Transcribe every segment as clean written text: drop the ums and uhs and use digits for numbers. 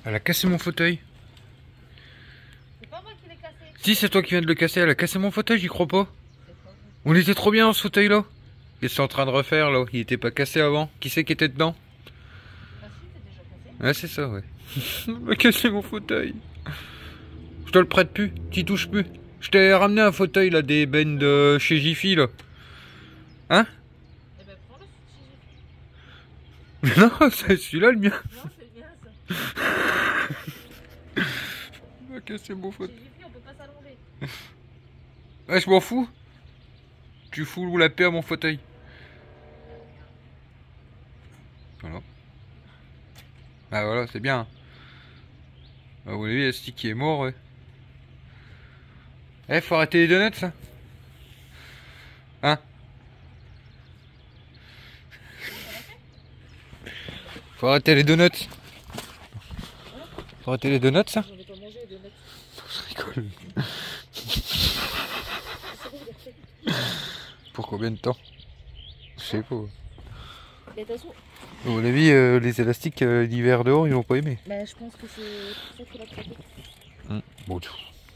Elle a cassé mon fauteuil. C'est pas moi qui l'ai cassé. Si, c'est toi qui viens de le casser. Elle a cassé mon fauteuil, j'y crois pas. On était trop bien dans ce fauteuil là. Qu'est-ce que c'est en train de refaire là? Il était pas cassé avant. Qui c'est qui était dedans? Bah si, c'est déjà cassé. Ouais, c'est ça, ouais. Elle m'a cassé mon fauteuil. Je te le prête plus. T'y touches plus. Je t'ai ramené un fauteuil là, des bennes de chez Jiffy là. Hein? Eh ben prends-le si j'ai. Non, c'est celui-là le mien. Non, c'est bien ça. Il m'a cassé mon Chez fauteuil. Jiffy, on peut pas s'allonger. Ouais, je m'en fous. Tu fous la paix à mon fauteuil. Voilà. Ah voilà, c'est bien. Ah, vous voyez, Asti qui est mort, ouais. Eh, faut arrêter les donuts, ça. Hein? Faut arrêter les donuts. Faut arrêter les donuts, ça. J'en ai pas mangé de mettre. Je rigole. Pour combien de temps? Je sais pas. Mais de toute façon, À mon avis, les élastiques d'hiver dehors, ils l'ont pas aimé. bah, je pense que c'est pour ça qu'il a craqué. Bon,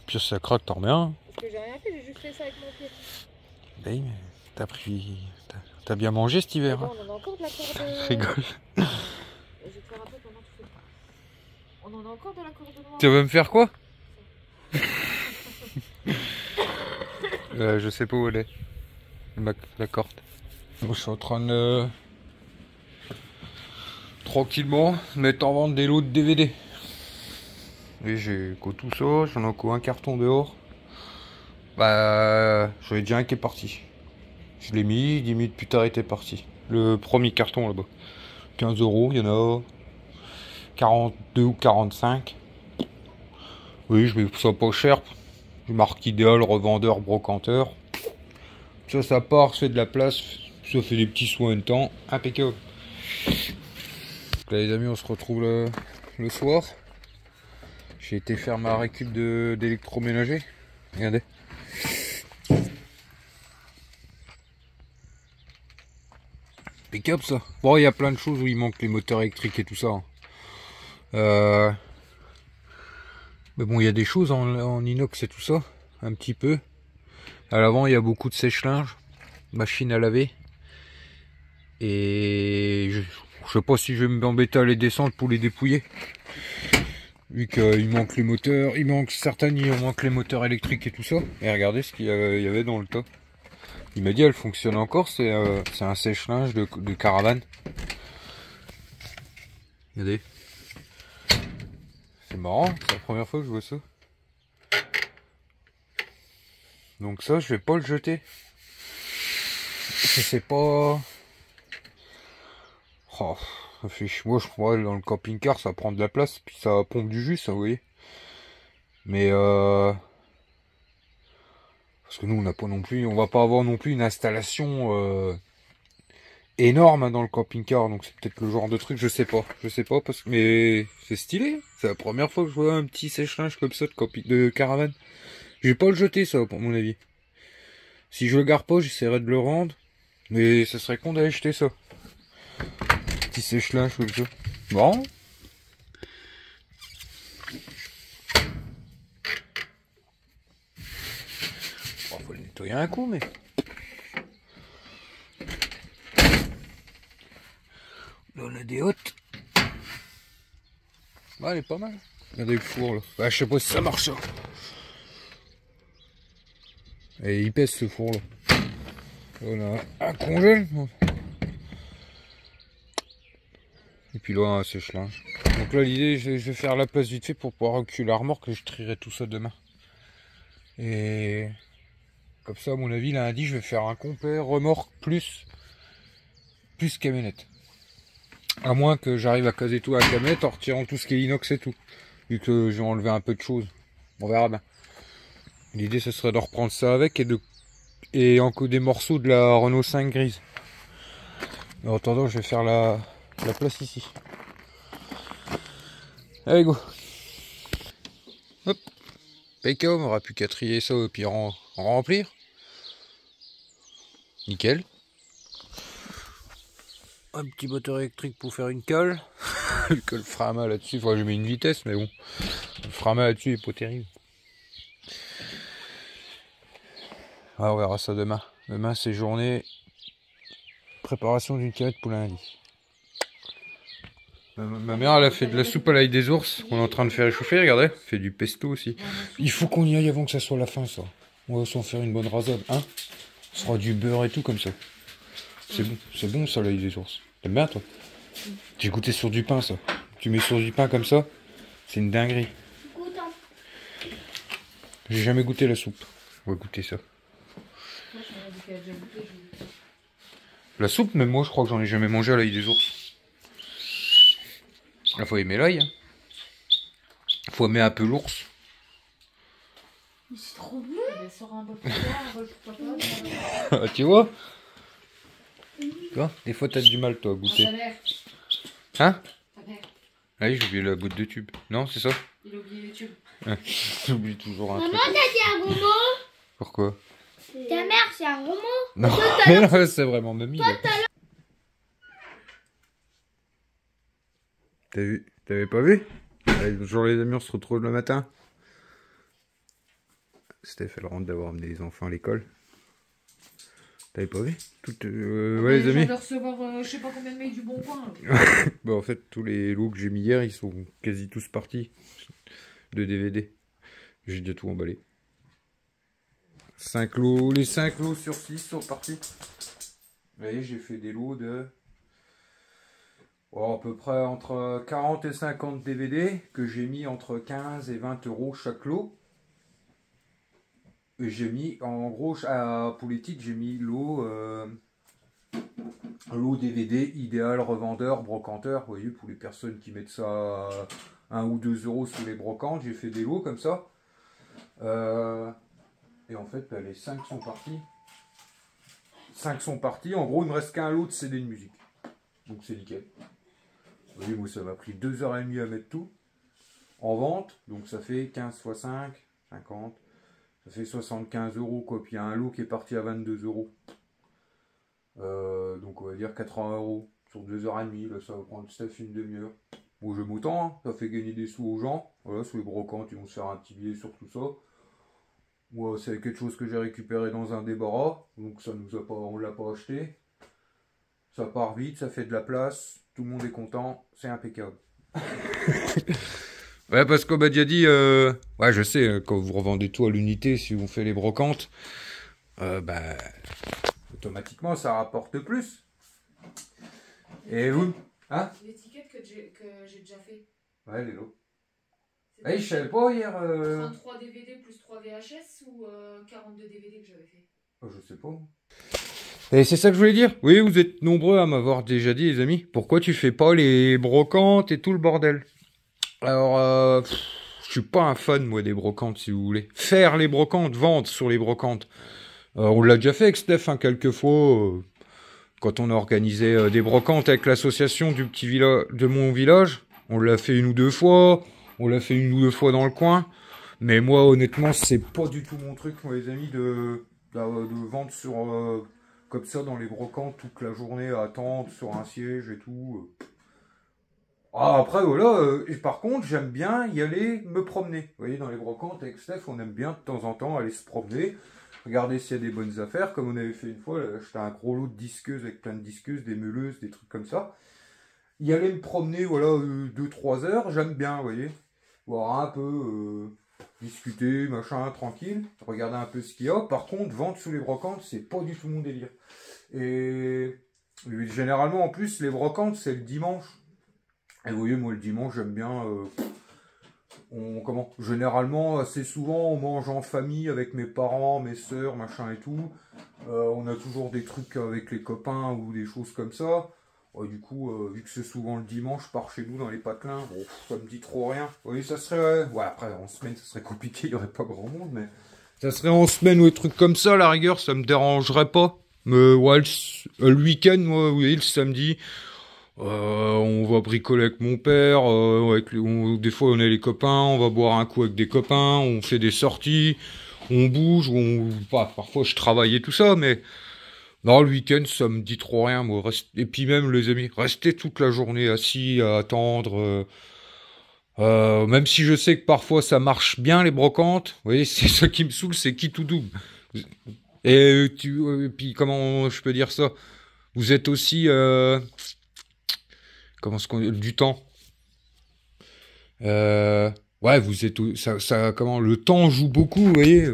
pire ça craque, t'en remets un. Parce que j'ai rien fait, j'ai juste fait ça avec mon pied. Ben oui, mais t'as bien mangé cet hiver. Bah, Hein. on en a encore de la corde. Je rigole. Je vais te faire un peu pendant que tu fais. On en a encore de la corde noire. Tu vas me faire quoi? Je sais pas où elle est. La corde. Bon, je suis en train de tranquillement mettre en vente des lots de DVD. Et j'ai quoi tout ça, j'en ai encore un carton dehors. Bah, j'en ai déjà un qui est parti. Je l'ai mis, 10 minutes plus tard il était parti. Le premier carton là-bas. 15 €, il y en a 42 ou 45. Oui, je mets ça pas cher. Je marque idéal, revendeur, brocanteur. Ça part, ça fait de la place, ça fait des petits soins de temps. Impeccable. Là les amis, on se retrouve le soir. J'ai été faire ma récup d'électroménager. Regardez. Impeccable ça. Bon, il y a plein de choses où il manque les moteurs électriques et tout ça. Mais bon, il y a des choses en inox et tout ça. Un petit peu. À l'avant, il y a beaucoup de sèche-linge. Machine à laver. Et je sais pas si je vais m'embêter à les descendre pour les dépouiller. Vu qu'il manque les moteurs. Il manque certaines, il manque les moteurs électriques et tout ça. Et regardez ce qu'il y avait dans le tas. Il m'a dit elle fonctionne encore. C'est un sèche-linge de caravane. Regardez. C'est marrant, c'est la première fois que je vois ça. Donc ça, je vais pas le jeter. Je sais pas... Oh, ça fait... Moi, je crois dans le camping-car, ça prend de la place, puis ça pompe du jus, ça, vous voyez. Mais parce que nous, on n'a pas non plus... On va pas avoir non plus une installation énorme hein, dans le camping-car, donc c'est peut-être le genre de truc, je sais pas, parce que... Mais c'est stylé, c'est la première fois que je vois un petit sèche-linge comme ça de caravane. Je vais pas le jeter ça, pour mon avis. Si je le garde pas, j'essaierai de le rendre, mais ça serait con d'aller jeter ça. Petit sèche-linge comme ça. Bon. Bon, faut le nettoyer un coup, mais... Là, on a des hautes. Ouais, elle est pas mal. Regardez le four, là. Bah, je sais pas si ça marche, ça. Et il pèse, ce four, là. On a un congèle. Et puis là, un sèche-linge. Donc là, l'idée, je vais faire la place vite fait pour pouvoir reculer la remorque et je trierai tout ça demain. Et comme ça, à mon avis, lundi, je vais faire un complet remorque plus camionnette. À moins que j'arrive à caser tout à la camionnette en retirant tout ce qui est inox et tout. Vu que j'ai enlevé un peu de choses. On verra bien. L'idée, ce serait de reprendre ça avec et encore des morceaux de la Renault 5 grise. En attendant, je vais faire la place ici. Allez, go. Hop. Impeccable, on aura plus qu'à trier ça et puis en remplir. Nickel. Un petit moteur électrique pour faire une cale. que le frama là-dessus, enfin je mets une vitesse, mais bon, le frama là-dessus est pas terrible. Ah, on verra ça demain. Demain c'est journée préparation d'une canette pour lundi. Ma mère elle a fait de la soupe à l'ail des ours, on est en train de faire réchauffer, regardez, elle fait du pesto aussi. Il faut qu'on y aille avant que ça soit la fin ça. On va s'en faire une bonne rasade, hein. Ce sera du beurre et tout comme ça. C'est bon ça l'ail des ours. T'aimes bien toi? J'ai goûté sur du pain ça. Tu mets sur du pain comme ça, c'est une dinguerie. J'ai jamais goûté la soupe. On va goûter ça. La soupe, même moi je crois que j'en ai jamais mangé à l'ail des ours. Il faut aimer l'ail. Hein. Faut aimer un peu l'ours. C'est trop bon. Sors un bol pour toi, un bol pour papa. Tu vois? Tu vois? Des fois t'as du mal toi à goûter. Hein? Ah oui, j'ai oublié la boîte de tube. Non, c'est ça? Il a oublié les tubes. J'oublie toujours un truc. Maman, t'as dit un gros mot? Pourquoi? Ta mère, c'est un gros mot? Non, mais non, c'est vraiment mamie. Là. T'as vu? T'avais pas vu? Allez, bonjour les amis, on se retrouve le matin. Steph, elle rentre d'avoir amené les enfants à l'école. T'avais pas vu? Tout, ouais les amis. Je vais recevoir je sais pas combien de mails du Bon Coin. Bah en fait, tous les lots que j'ai mis hier, ils sont quasi tous partis de DVD. J'ai déjà tout emballé. 5 lots, les 5 lots sur 6 sont partis. Vous voyez, j'ai fait des lots de... Oh, à peu près entre 40 et 50 DVD que j'ai mis entre 15 et 20 euros chaque lot. Et j'ai mis, en gros, pour les titres, j'ai mis lot DVD, idéal, revendeur, brocanteur. Vous voyez, pour les personnes qui mettent ça à 1 ou 2 euros sous les brocantes, j'ai fait des lots comme ça. Et en fait, les 5 sont partis. 5 sont partis. En gros, il me reste qu'un lot de CD de musique. Donc c'est nickel. Vous voyez, moi, ça m'a pris 2h30 à mettre tout en vente. Donc ça fait 15 fois 5, 50. Ça fait 75 euros quoi. Puis il y a un lot qui est parti à 22 euros. Donc on va dire 80 euros sur 2h30. Là, ça va prendre Steph une demi-heure. Bon, j'aime autant. Hein. Ça fait gagner des sous aux gens. Voilà, sur les brocantes, ils vont se faire un petit billet sur tout ça. Moi, c'est quelque chose que j'ai récupéré dans un débarras. Donc ça nous a pas, on l'a pas acheté. Ça part vite, ça fait de la place. Tout le monde est content, c'est impeccable. Ouais, parce qu'on m'a déjà dit, ouais, je sais, quand vous revendez tout à l'unité, si vous faites les brocantes, bah, automatiquement, ça rapporte plus. Et vous, hein? L'étiquette que j'ai déjà fait. Ouais, les lots. Eh, je savais pas hier. 33 DVD plus 3 VHS ou 42 DVD que j'avais fait? Oh, je sais pas. Et c'est ça que je voulais dire. Oui, vous êtes nombreux à m'avoir déjà dit, les amis. Pourquoi tu fais pas les brocantes et tout le bordel? Alors, je suis pas un fan, moi, des brocantes, si vous voulez. Faire les brocantes, vendre sur les brocantes. On l'a déjà fait avec Steph, hein, quelques fois. Quand on a organisé des brocantes avec l'association du petit village, de mon village. On l'a fait 1 ou 2 fois. On l'a fait 1 ou 2 fois dans le coin. Mais moi, honnêtement, c'est pas du tout mon truc, moi, les amis, de vendre sur... comme ça dans les brocantes toute la journée à attendre sur un siège et tout. Ah, après voilà, et par contre j'aime bien y aller me promener. Vous voyez, dans les brocantes avec Steph, on aime bien de temps en temps aller se promener, regarder s'il y a des bonnes affaires, comme on avait fait une fois, j'étais un gros lot de disqueuses avec plein de disqueuses, des meuleuses, des trucs comme ça. Y aller me promener, voilà, 2-3 heures, j'aime bien, vous voyez. Voir un peu... discuter, machin, tranquille, regarder un peu ce qu'il y a. Par contre, vendre sous les brocantes, c'est pas du tout mon délire. Et généralement, en plus, les brocantes, c'est le dimanche. Et vous voyez, moi, le dimanche, j'aime bien... généralement, assez souvent, on mange en famille avec mes parents, mes sœurs, machin et tout. On a toujours des trucs avec les copains ou des choses comme ça. Ouais, du coup, vu que c'est souvent le dimanche, je pars chez nous dans les patelins, bon, ça me dit trop rien. Oui, ça serait... ouais, après, en semaine, ça serait compliqué, il n'y aurait pas grand monde, mais... ça serait en semaine ou des trucs comme ça, à la rigueur, ça me dérangerait pas. Mais ouais, le week-end, moi, oui, le samedi, on va bricoler avec mon père, des fois, on est les copains, on va boire un coup avec des copains, on fait des sorties, on bouge, parfois, je travaille et tout ça, mais... Non, le week-end, ça me dit trop rien, moi. Et puis même, les amis, rester toute la journée assis à attendre. Même si je sais que parfois ça marche bien, les brocantes. Vous voyez, c'est ça qui me saoule, c'est qui tout double. Puis comment je peux dire ça? Vous êtes aussi... du temps. Ouais, vous êtes... comment, le temps joue beaucoup, vous voyez.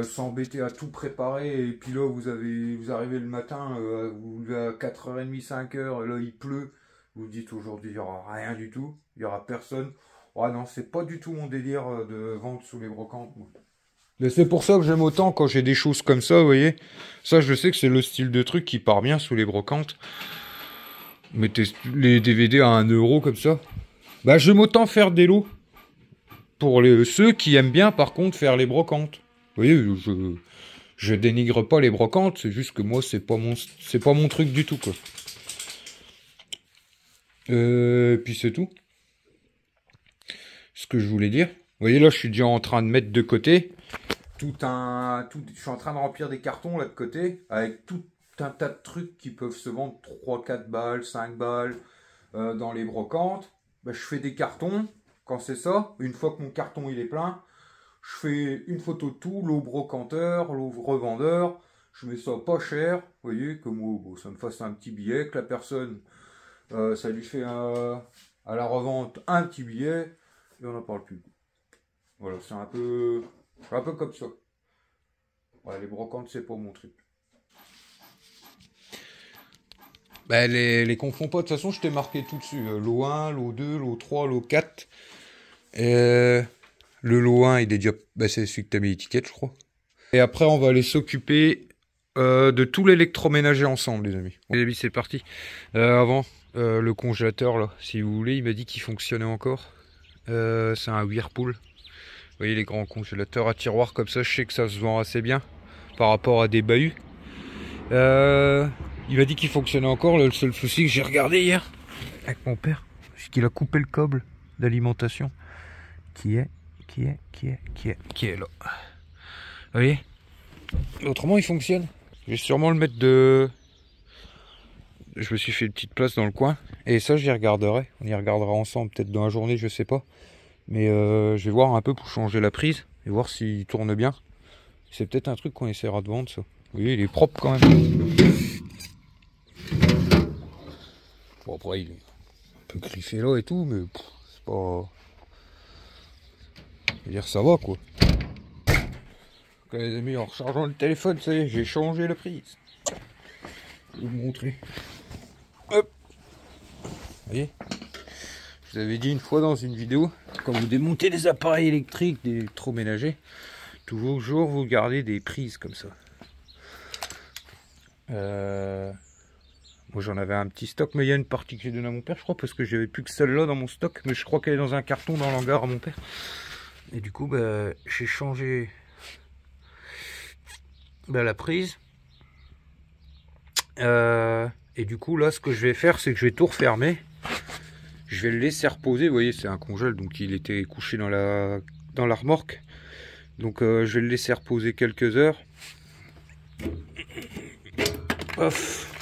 S'embêter à tout préparer, et puis là vous arrivez le matin, vous levez à 4h30, 5h, là il pleut, vous dites aujourd'hui il n'y aura rien du tout, il n'y aura personne. Ouais non, c'est pas du tout mon délire de vente sous les brocantes. Mais c'est pour ça que j'aime autant quand j'ai des choses comme ça, vous voyez. Ça je sais que c'est le style de truc qui part bien sous les brocantes. Mettez les DVD à 1 euro comme ça. Bah j'aime autant faire des lots. Pour ceux qui aiment bien par contre faire les brocantes. Vous voyez, je dénigre pas les brocantes, c'est juste que moi, c'est pas mon truc du tout, quoi. Puis c'est tout. Ce que je voulais dire. Vous voyez, là, je suis déjà en train de mettre de côté je suis en train de remplir des cartons, là, de côté, avec tout un tas de trucs qui peuvent se vendre 3, 4 balles, 5 balles, dans les brocantes. Bah, je fais des cartons, quand c'est ça. Une fois que mon carton, il est plein, je fais une photo de tout, l'eau brocanteur, l'eau revendeur, je mets ça pas cher, vous voyez, comme ça me fasse un petit billet, que la personne, ça lui fait à la revente un petit billet, et on n'en parle plus. Voilà, c'est un peu comme ça. Ouais, les brocantes, c'est pas mon truc. Ben, les confonds pas, de toute façon, je t'ai marqué tout dessus. Lot 1, lot 2, lot 3, lot 4. Le lot 1, il est déjà... Ben, c'est celui que tu as mis l'étiquette, je crois. Et après, on va aller s'occuper de tout l'électroménager ensemble, les amis. Les amis, c'est parti. Avant, le congélateur, là, si vous voulez, il m'a dit qu'il fonctionnait encore. C'est un Whirlpool. Vous voyez, les grands congélateurs à tiroir comme ça, je sais que ça se vend assez bien par rapport à des bahuts. Il m'a dit qu'il fonctionnait encore. Le seul souci que j'ai regardé hier avec mon père, c'est qu'il a coupé le câble d'alimentation qui est là. Vous voyez? Autrement, il fonctionne. Je vais sûrement le mettre de... Je me suis fait une petite place dans le coin. Et ça, j'y regarderai. On y regardera ensemble, peut-être dans la journée, je sais pas. Mais je vais voir un peu pour changer la prise et voir s'il tourne bien. C'est peut-être un truc qu'on essaiera de vendre, ça. Vous voyez, il est propre quand même. Bon, après, il est un peu griffé là et tout, mais c'est pas... Je veux dire, ça va, quoi. Donc, les amis, en rechargeant le téléphone, ça y est, j'ai changé la prise. Je vais vous montrer. Hop. Vous voyez? Je vous avais dit une fois dans une vidéo, quand vous démontez des appareils électriques, des électroménagers, toujours vous gardez des prises comme ça. Moi j'en avais un petit stock, mais il y a une partie que j'ai donnée à mon père, je crois, parce que j'avais plus que celle-là dans mon stock, mais je crois qu'elle est dans un carton dans l'hangar à mon père. Et du coup, bah, j'ai changé la prise. Et du coup, là, ce que je vais faire, c'est que je vais tout refermer. Je vais le laisser reposer. Vous voyez, c'est un congèle, donc il était couché dans la remorque. Donc, je vais le laisser reposer quelques heures. Ouf.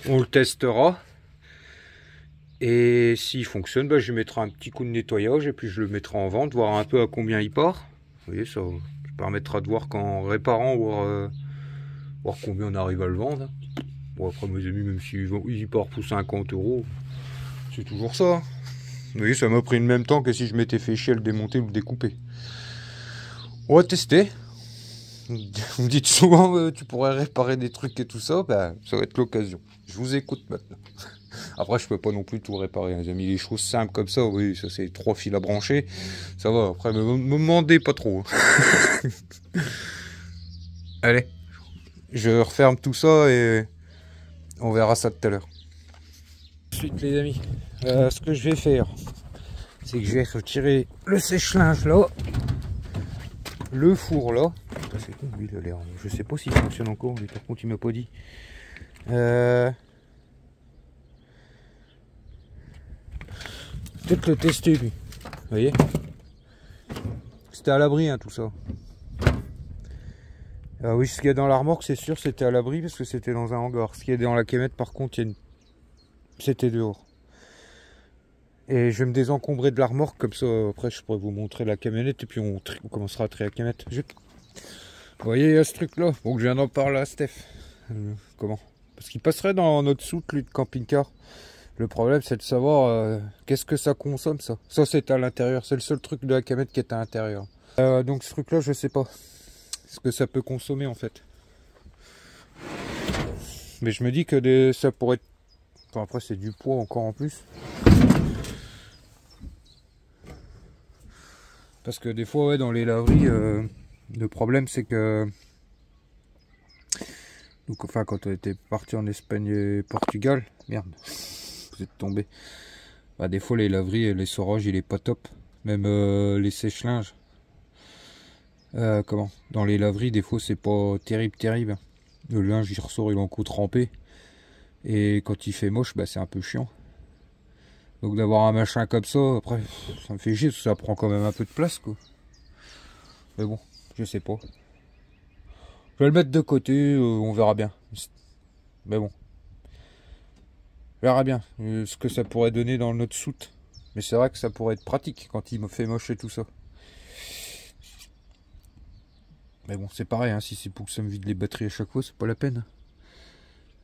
On le testera. Et s'il fonctionne, bah, je mettrai un petit coup de nettoyage et puis je le mettrai en vente, voir un peu à combien il part. Vous voyez, ça permettra de voir qu'en réparant, voir combien on arrive à le vendre. Bon, après, mes amis, même s'il part pour 50 €, c'est toujours ça. Vous voyez, ça m'a pris le même temps que si je m'étais fait chier à le démonter ou le découper. On va tester. Vous me dites souvent, tu pourrais réparer des trucs et tout ça, bah, ça va être l'occasion. Je vous écoute maintenant. Après, je peux pas non plus tout réparer. J'ai mis les choses simples comme ça. Oui, ça c'est 3 fils à brancher. Ça va. Après, me demandez pas trop. Allez, je referme tout ça et on verra ça tout à l'heure. Ensuite, les amis, ce que je vais faire, c'est que je vais retirer le sèche-linge là, le four là. C'est con, lui, il a l'air. Je sais pas s'il fonctionne encore. Mais par contre, il m'a pas dit. Peut-être le tester lui. Vous voyez, c'était à l'abri hein, tout ça. Ah oui, ce qu'il y a dans la remorque, c'est sûr, c'était à l'abri parce que c'était dans un hangar. Ce qu'il y a dans la camionnette, par contre, c'était dehors. Et je vais me désencombrer de la remorque, comme ça, après, je pourrais vous montrer la camionnette et puis on commencera à trier la camionnette. Vous voyez, il y a ce truc-là. Bon, je viens d'en parler à Steph. Comment? Parce qu'il passerait dans notre soute, lui, de camping-car. Le problème, c'est de savoir qu'est-ce que ça consomme, ça. Ça, c'est à l'intérieur. C'est le seul truc de la camionnette qui est à l'intérieur. Donc, ce truc-là, je sais pas ce que ça peut consommer, en fait. Mais je me dis que ça pourrait être... Enfin, après, c'est du poids encore en plus. Parce que des fois, ouais, dans les laveries, le problème, c'est que... Donc, enfin, quand on était parti en Espagne et Portugal... Merde, vous êtes tombé. Bah, des fois, les laveries, les seroges, il est pas top. Même les sèche-linges. Dans les laveries, des fois, c'est pas terrible. Le linge, il ressort, il est en coup trempé. Et quand il fait moche, bah, c'est un peu chiant. Donc d'avoir un machin comme ça, après, ça me fait chier, parce que ça prend quand même un peu de place, quoi. Mais bon, je sais pas. Je vais le mettre de côté, on verra bien. Mais bon. On verra bien ce que ça pourrait donner dans notre soute. Mais c'est vrai que ça pourrait être pratique quand il me fait moche et tout ça. Mais bon, c'est pareil, hein, si c'est pour que ça me vide les batteries à chaque fois, c'est pas la peine.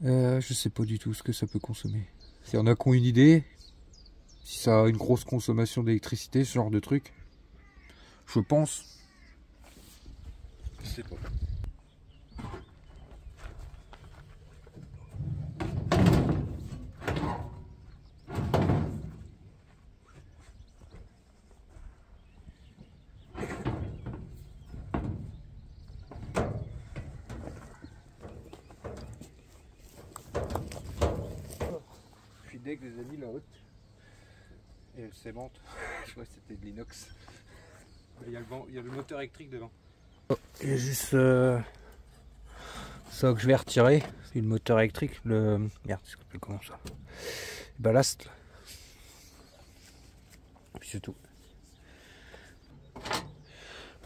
Je sais pas du tout ce que ça peut consommer. S'il y en a qui ont une idée, si ça a une grosse consommation d'électricité, ce genre de truc, je pense. Je sais pas. Je suis deg, les amis, la haute. Et elle s'aimante. Je crois que c'était de l'inox. Il y a le moteur électrique devant. Il y a juste ça que je vais retirer. C'est le moteur électrique. Merde, c'est comment ça? Le ballast. Et puis c'est tout.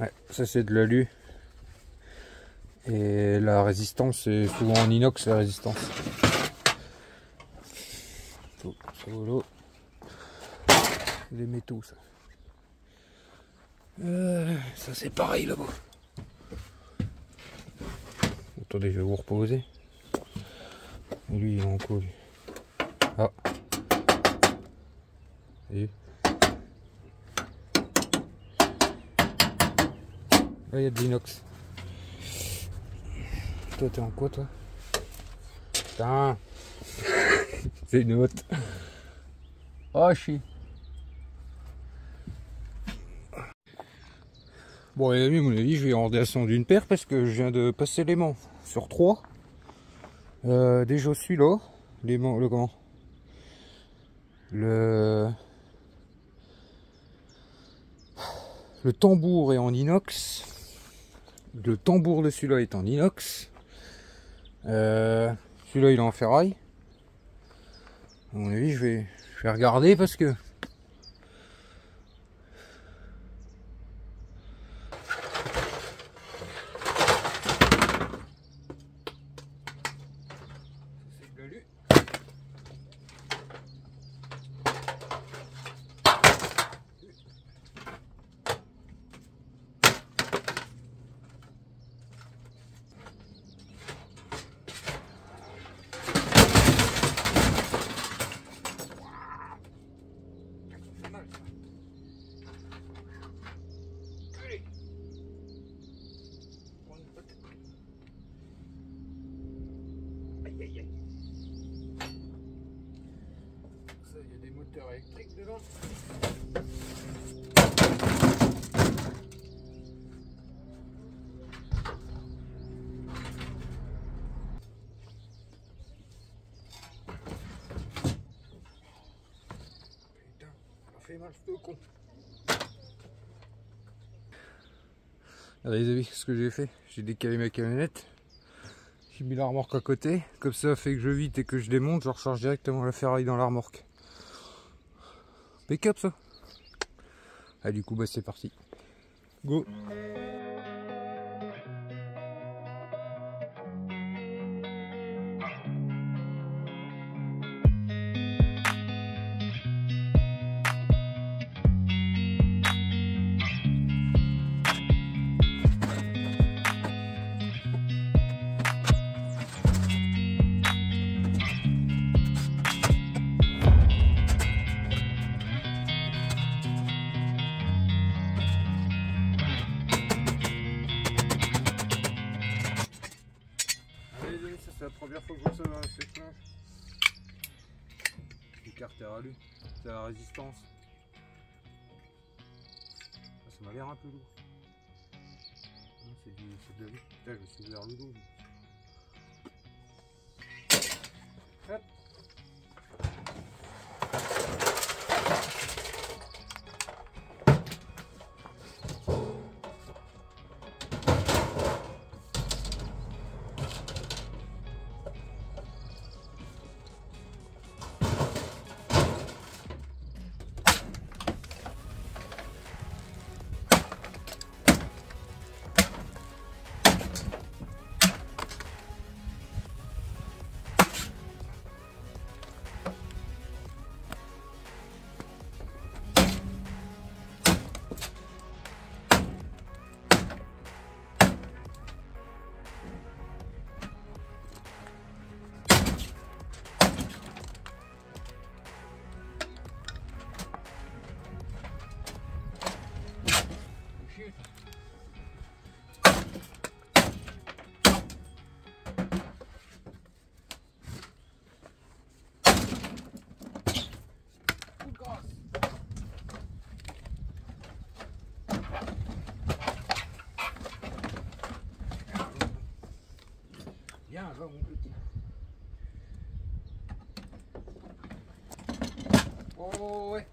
Ouais, ça c'est de l'alu. Et la résistance, c'est souvent en inox la résistance. C'est rigolo. Les métaux, ça. Ça c'est pareil là-bas. Attendez, je vais vous reposer. Et lui, il est en quoi, lui? Ah. Et là, il y a de l'inox. Toi, t'es en quoi, toi? Putain. C'est une haute. Oh, chi. Bon, les amis, à mon avis, je vais en redescendre d'une paire parce que je viens de passer l'aimant sur 3. Déjà celui-là, l'aimant, le tambour est en inox. Le tambour de celui-là est en inox. Celui-là, il est en ferraille. À mon avis, je vais regarder parce que électrique dedans. Putain, ça fait mal ce con. Regardez les amis, ce que j'ai fait, j'ai décalé ma camionnette. J'ai mis la remorque à côté, comme ça fait que je vide et que je démonte, je recharge directement la ferraille dans la remorque. Impeccable ça. Ah du coup bah c'est parti. Go. dernière fois que je vois ça dans un sèche-linge. L'écarter à lui, c'est la résistance. Ah, ça m'a l'air un peu lourd. C'est de la vie. Putain, je me suis ouvert le dos. Hop. Viens, va mon petit. Oh ouais.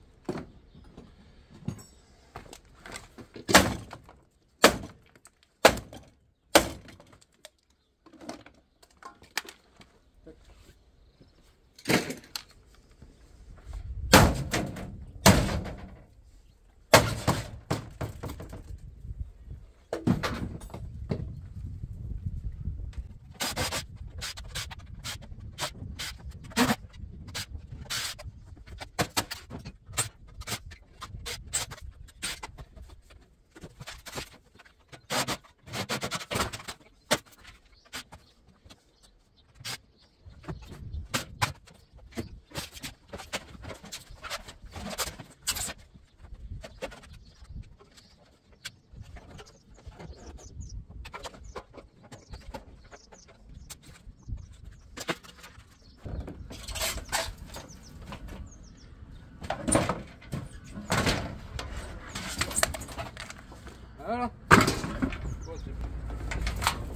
Voilà. Bon, c'est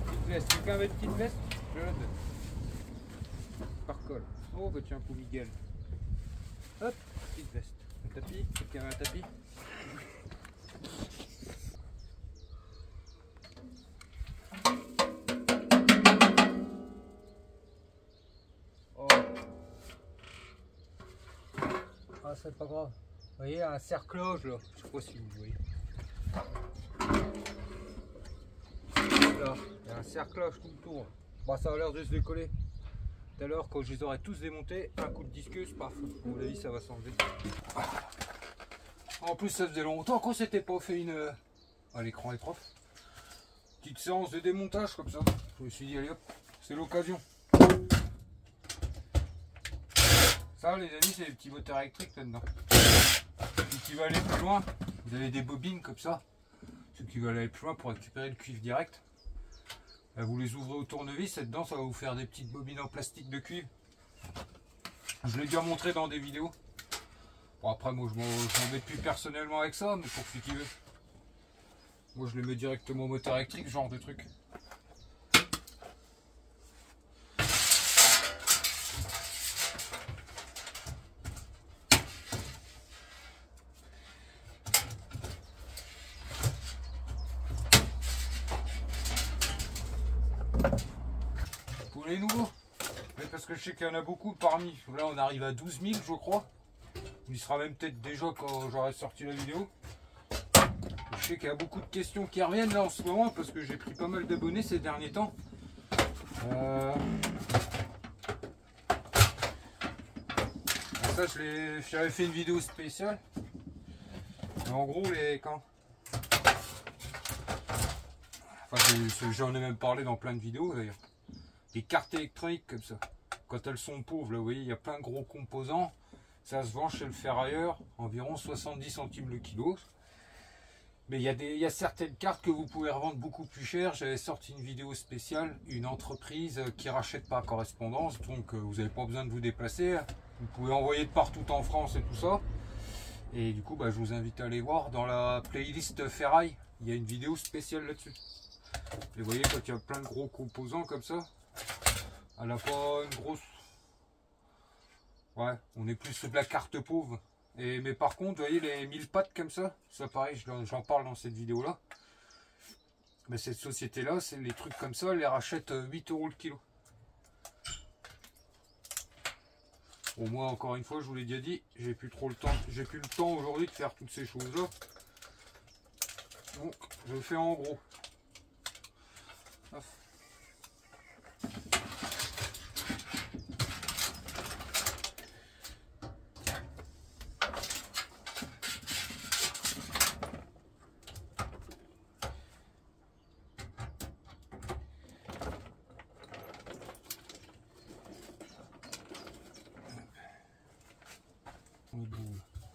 petite veste. Quelqu'un avait une petite veste? Je la donne. Par colle. Oh bah tiens, pour Miguel. Hop, petite veste. Un tapis. Quelqu'un a un tapis? Oh. Ah, c'est pas grave. Vous voyez, un cercloge là. Je sais pas si vous voyez. Là, il y a un cerclage tout le tour. Bon, ça a l'air de se décoller. Tout à l'heure, quand je les aurai tous démontés, un coup de discus, paf, à mon avis, ça va s'enlever. En plus, ça faisait longtemps qu'on s'était pas fait une. Ah, l'écran est propre. Petite séance de démontage comme ça. Je me suis dit, allez hop, c'est l'occasion. Ça, les amis, c'est les petits moteurs électriques là-dedans. Ceux qui veulent aller plus loin, vous avez des bobines comme ça. Ceux qui veulent aller plus loin pour récupérer le cuivre direct. Là, vous les ouvrez au tournevis et dedans ça va vous faire des petites bobines en plastique de cuivre. Je l'ai déjà montré dans des vidéos. Bon, après moi je m'embête plus personnellement avec ça, mais pour celui qui veut. Moi je les mets directement au moteur électrique, ce genre de truc. Pour les nouveaux, mais parce que je sais qu'il y en a beaucoup parmi. Là on arrive à 12 000 je crois. Il sera même peut-être déjà quand j'aurai sorti la vidéo. Je sais qu'il y a beaucoup de questions qui reviennent là en ce moment parce que j'ai pris pas mal d'abonnés ces derniers temps. Ça j'avais fait une vidéo spéciale. Mais en gros j'en ai même parlé dans plein de vidéos d'ailleurs. Les cartes électroniques comme ça, quand elles sont pauvres, là vous voyez, il y a plein de gros composants. Ça se vend chez le ferrailleur, environ 70 centimes le kilo. Mais il y a certaines cartes que vous pouvez revendre beaucoup plus cher. J'avais sorti une vidéo spéciale, une entreprise qui rachète par correspondance, donc vous n'avez pas besoin de vous déplacer. Vous pouvez envoyer de partout en France et tout ça. Et du coup, je vous invite à aller voir dans la playlist Ferraille. Il y a une vidéo spéciale là-dessus. Et vous voyez, quand il y a plein de gros composants comme ça, elle n'a pas une grosse... Ouais, on est plus de la carte pauvre. Mais par contre, vous voyez, les 1000 pattes comme ça pareil, j'en parle dans cette vidéo-là. Mais cette société-là, c'est les trucs comme ça, elle les rachète 8 € le kilo. Au moins, encore une fois, je vous l'ai déjà dit, j'ai plus trop le temps. J'ai plus le temps aujourd'hui de faire toutes ces choses-là. Donc, je fais en gros. Hop.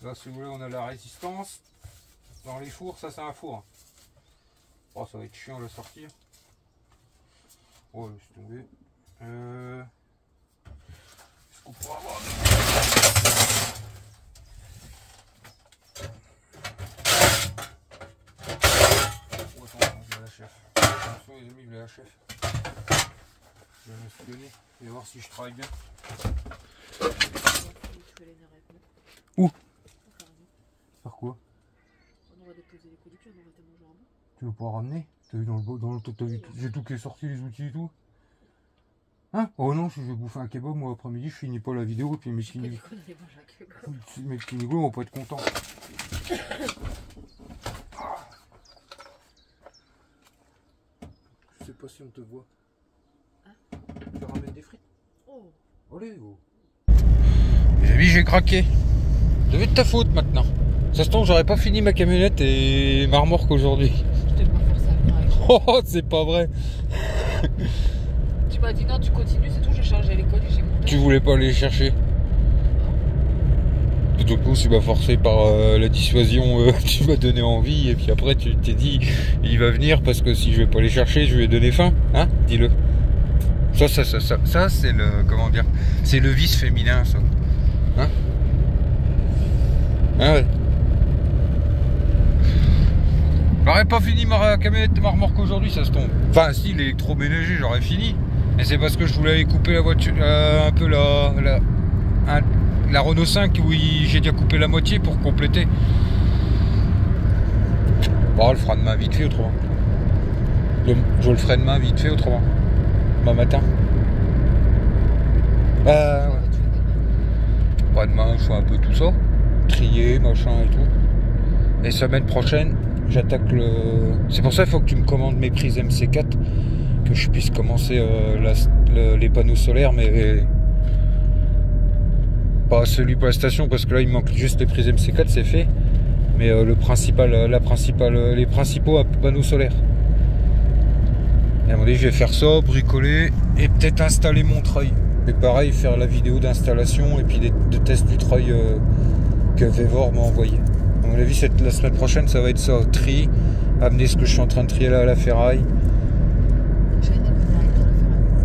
Là, si vous voulez, on a la résistance. Dans les fours, ça c'est un four. Oh, ça va être chiant à la sortir. Oh, laisse tomber. Est-ce qu'on pourra avoir oh, attends, je vais la chef. Attention les amis, je vais la chef. Je vais m'espionner et voir si je travaille bien. Où? Faire quoi? On aurait déposé les coups du pied, on aurait été manger en bas. Tu veux pas ramener? T'as vu dans le t'as vu j'ai tout qui est sorti, les outils et tout? Hein? Oh non, je vais bouffer un kebab, moi après-midi, je finis pas la vidéo et puis mes Kinigo vont pas être contents. Je sais pas si on te voit. Hein? Tu ramènes des frites? Oh! Allez, oh! Les amis, j'ai craqué. Ça va être ta faute maintenant. Ça se tombe, j'aurais pas fini ma camionnette et ma remorque aujourd'hui. Je t'ai pas forcé à venir avec toi. Oh, c'est pas vrai. Tu m'as dit non, tu continues, c'est tout, j'ai chargé les colis, j'ai monté. Tu voulais pas aller les chercher? Tout au coup, tu m'as forcé par la dissuasion, tu m'as donné envie et puis après tu t'es dit il va venir parce que si je vais pas les chercher, je lui ai donné faim. Hein? Dis-le. Ça c'est le, comment dire, c'est le vice féminin, ça. Hein? Ah ouais. J'aurais pas fini ma camionnette, ma remorque aujourd'hui, ça se tombe. Enfin si, l'électroménager j'aurais fini. Mais c'est parce que je voulais aller couper la voiture, un peu la Renault 5 où j'ai déjà coupé la moitié pour compléter. Bon, on le fera demain vite fait autrement. Je le ferai demain vite fait autrement. Demain matin. Ouais. Pas demain, je fais un peu tout ça. Trier, machin et tout. Et semaine prochaine, j'attaque le... C'est pour ça qu'il faut que tu me commandes mes prises MC4. Que je puisse commencer les panneaux solaires, mais... Pas celui pour la station, parce que là il me manque juste les prises MC4, c'est fait. Mais les principaux panneaux solaires. Et à un moment donné, je vais faire ça, bricoler et peut-être installer mon treuil. Et pareil, faire la vidéo d'installation et puis de test du treuil que Vévor m'a envoyé. À mon avis, la semaine prochaine, ça va être ça. Tri, amener ce que je suis en train de trier là à la ferraille.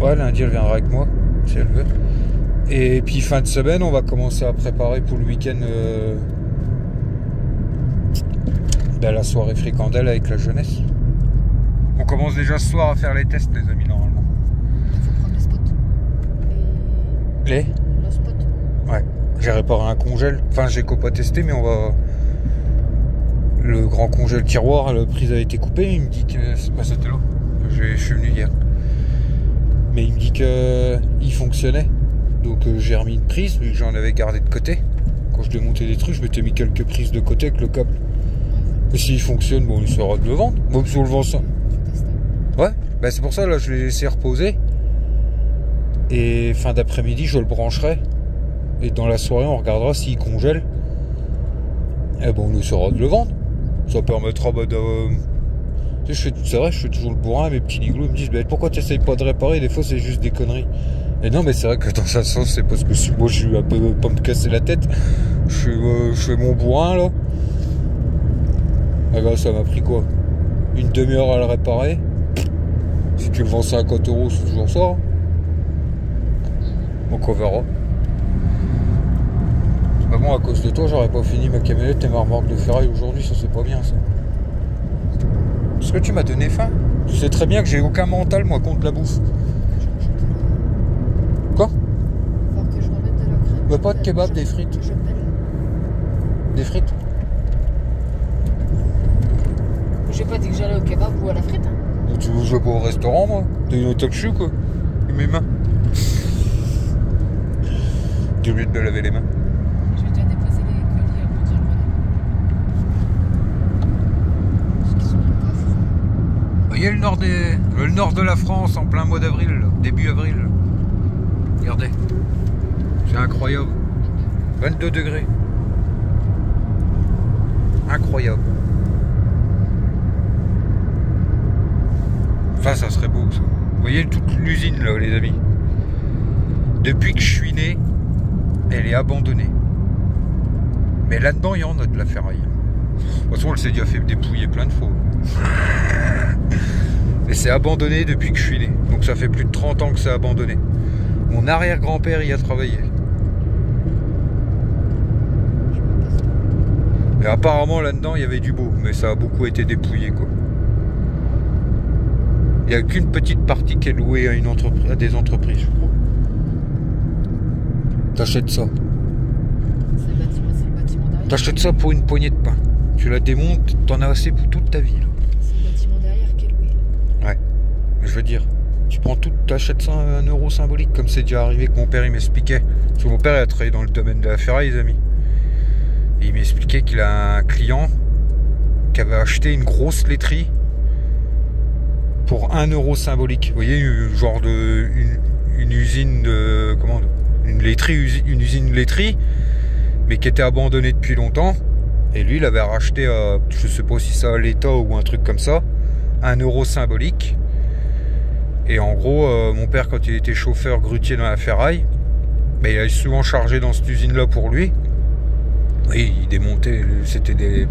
Ouais, lundi, elle viendra avec moi, si elle veut. Et puis fin de semaine, on va commencer à préparer pour le week-end la soirée fricandelle avec la jeunesse. On commence déjà ce soir à faire les tests, les amis, normalement. Il faut prendre les spots. Les Le spot. Ouais, j'ai réparé un congèle. Enfin, j'ai pas testé, mais on va... Le grand congèle tiroir, la prise a été coupée. Il me dit que... C'était là. Je suis venu hier. Mais il me dit qu'il fonctionnait. Donc j'ai remis une prise, vu que j'en avais gardé de côté. Quand je démontais des trucs, je m'étais mis quelques prises de côté avec le câble. Et s'il fonctionne, bon, il sera de le vendre. Bon, si on le vend ça. Ouais, bah c'est pour ça, là, je l'ai laissé reposer. Et fin d'après-midi, je le brancherai. Et dans la soirée, on regardera s'il congèle. Et bon, on essaiera de le vendre. Ça permettra de... Tu sais, c'est vrai, je fais toujours le bourrin. Mes petits niglos me disent, bah, pourquoi tu n'essayes pas de réparer? Des fois, c'est juste des conneries. Et non, mais c'est vrai que dans un sens, c'est parce que moi, je suis un peu pas me casser la tête. Je fais mon bourrin, là. Ah bah ça m'a pris quoi? Une demi-heure à le réparer. Si tu le vends 50 €, c'est toujours ça. Hein. Donc on verra. Bah bon, à cause de toi, j'aurais pas fini ma camionnette et ma remorque de ferraille aujourd'hui, ça c'est pas bien ça. Est-ce que tu m'as donné faim? Tu sais très bien que j'ai aucun mental moi contre la bouffe. Quoi? Faut que je remette de la crème. Bah pas de kebab, des frites. Je pèle. Des frites? J'ai pas dit que j'allais au kebab ou à la frite. Hein. Tu veux jouer pas au restaurant moi? T'as une attaque quoi? Et mes mains. J'ai oublié de me laver les mains. Je vais déjà déposer les colis pour dire le Parce qu'ils sont pas fous. Vous voyez le nord de la France en plein mois d'avril, début avril. Regardez. C'est incroyable. 22 degrés. Incroyable. Enfin, ça serait beau ça. Vous voyez toute l'usine là, les amis. Depuis que je suis né, elle est abandonnée. Mais là-dedans, il y en a de la ferraille. De toute façon, elle s'est déjà fait dépouiller plein de fois. Mais c'est abandonné depuis que je suis né. Donc ça fait plus de 30 ans que c'est abandonné. Mon arrière-grand-père y a travaillé. Et apparemment, là-dedans, il y avait du beau. Mais ça a beaucoup été dépouillé, quoi. Il n'y a qu'une petite partie qui est louée à des entreprises, je crois. T'achètes ça. C'est le bâtiment derrière. T'achètes ça pour une poignée de pain. Tu la démontes, t'en as assez pour toute ta vie. Là. C'est le bâtiment derrière qui est loué. Ouais. Je veux dire, tu prends tout, t'achètes ça à 1 € symbolique, comme c'est déjà arrivé que mon père il m'expliquait. Parce que mon père il a travaillé dans le domaine de la ferraille, les amis. Et il m'expliquait qu'il a un client qui avait acheté une grosse laiterie pour 1 € symbolique. Vous voyez, genre de une usine de comment une usine laiterie, mais qui était abandonnée depuis longtemps. Et lui, il avait racheté, je sais pas si ça à l'État ou un truc comme ça, 1 € symbolique. Et en gros, mon père, quand il était chauffeur grutier dans la ferraille, ben, il avait souvent chargé dans cette usine-là pour lui. Oui, il démontait, c'était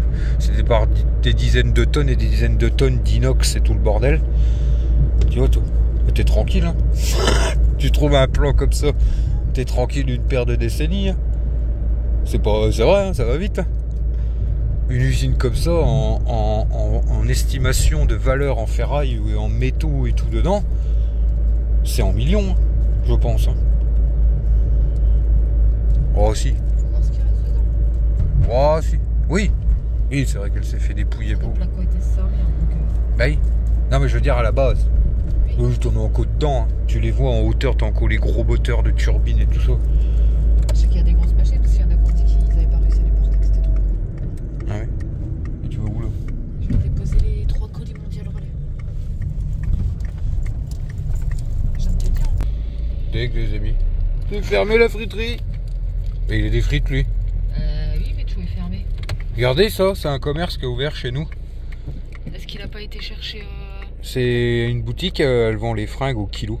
par des dizaines de tonnes et des dizaines de tonnes d'inox et tout le bordel. Tu vois, toi, t'es tranquille, hein. Tu trouves un plan comme ça, t'es tranquille une paire de décennies. Hein. C'est vrai, hein, ça va vite. Hein. Une usine comme ça, en estimation de valeur en ferraille ou en métaux et tout dedans, c'est en millions, hein, je pense. Hein. Oh, si. Oh, si. Oui. Oui, c'est vrai qu'elle s'est fait dépouiller pour. Donc, bah oui. Non, mais je veux dire à la base. Oui, t'en as encore dedans. Hein. Tu les vois en hauteur, t'as encore les gros moteurs de turbines et tout ça. Je sais qu'il y a des grosses machines, parce qu'il y en a qui ont dit qu'ils n'avaient pas réussi à les porter, que c'était trop gros. Ah ouais. Et tu vas où là? Je vais déposer les 3 colis mondial relais. Je viens de te dire. Dès que les amis. C'est fermé la friterie. Et il est des frites lui. Oui, mais tout est fermé. Regardez ça, c'est un commerce qui est ouvert chez nous. Est-ce qu'il n'a pas été chercher C'est une boutique, elle vend les fringues au kilo.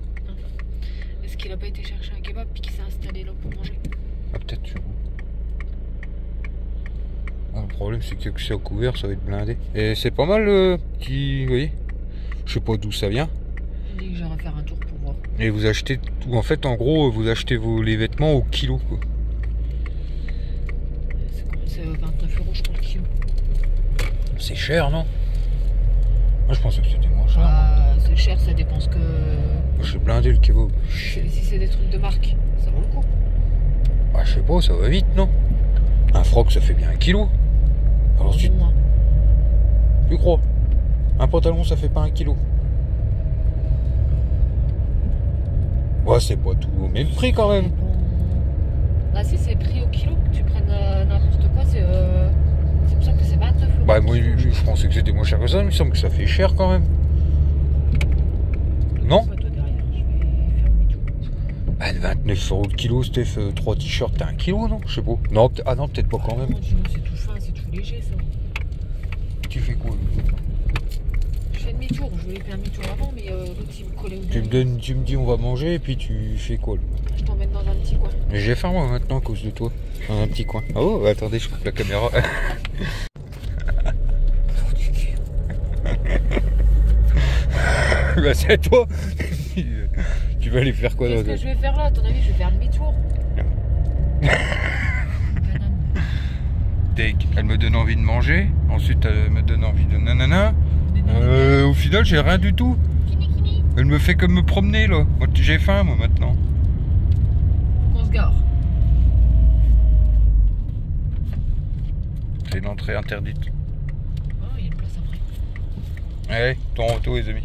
Est-ce qu'il n'a pas été chercher un kebab puis qu'il s'est installé là pour manger? Ah peut-être sûrement. Ah, le problème c'est que c'est couvert, ça va être blindé. Et c'est pas mal le petit. Vous voyez? Je sais pas d'où ça vient. Il dit que j'irai faire un tour pour voir. Et vous achetez tout. En fait en gros vous achetez les vêtements au kilo quoi. C'est 29 € je crois le kilo. C'est cher non? Moi je pensais que c'était moins cher. Ah, c'est cher, ça dépense que. Moi j'ai blindé le kebab. Si c'est des trucs de marque, ça vaut le coup. Ah je sais pas, ça va vite non? Un froc ça fait bien 1 kilo. Alors tu crois? Un pantalon ça fait pas 1 kilo. Ouais c'est pas tout au même prix quand même. Ah si c'est pris au kilo, que tu prennes n'importe quoi, c'est pour ça que c'est 29 €. Bah moi je pensais que c'était moins cher que ça, mais il me semble que ça fait cher quand même. Non? Toi derrière, je vais faire demi-tour. Bah 29 € le kilo, Steph, 3 t-shirts, t'as 1 kilo non? Je sais pas. Non, ah non peut-être pas quand même. Non, c'est tout fin, c'est tout léger ça. Tu fais quoi? Je fais demi-tour, je voulais faire demi-tour avant, mais l'autre il me collait au Tu me dis on va manger et puis tu fais quoi là? Je t'emmène dans un petit coin. Mais je vais faire moi maintenant à cause de toi. Dans un petit coin. Oh attendez, je coupe la caméra. Bah c'est toi. Tu vas aller faire quoi Qu'est-ce d'autre? que je vais faire là? À ton avis, je vais faire demi-tour. Elle me donne envie de manger, ensuite elle me donne envie de nanana. Au final j'ai rien du tout. Elle me fait comme me promener là. Moi j'ai faim moi maintenant. On se gare. C'est une entrée interdite. Oh, il y a une place après. Allez, Toronto les amis.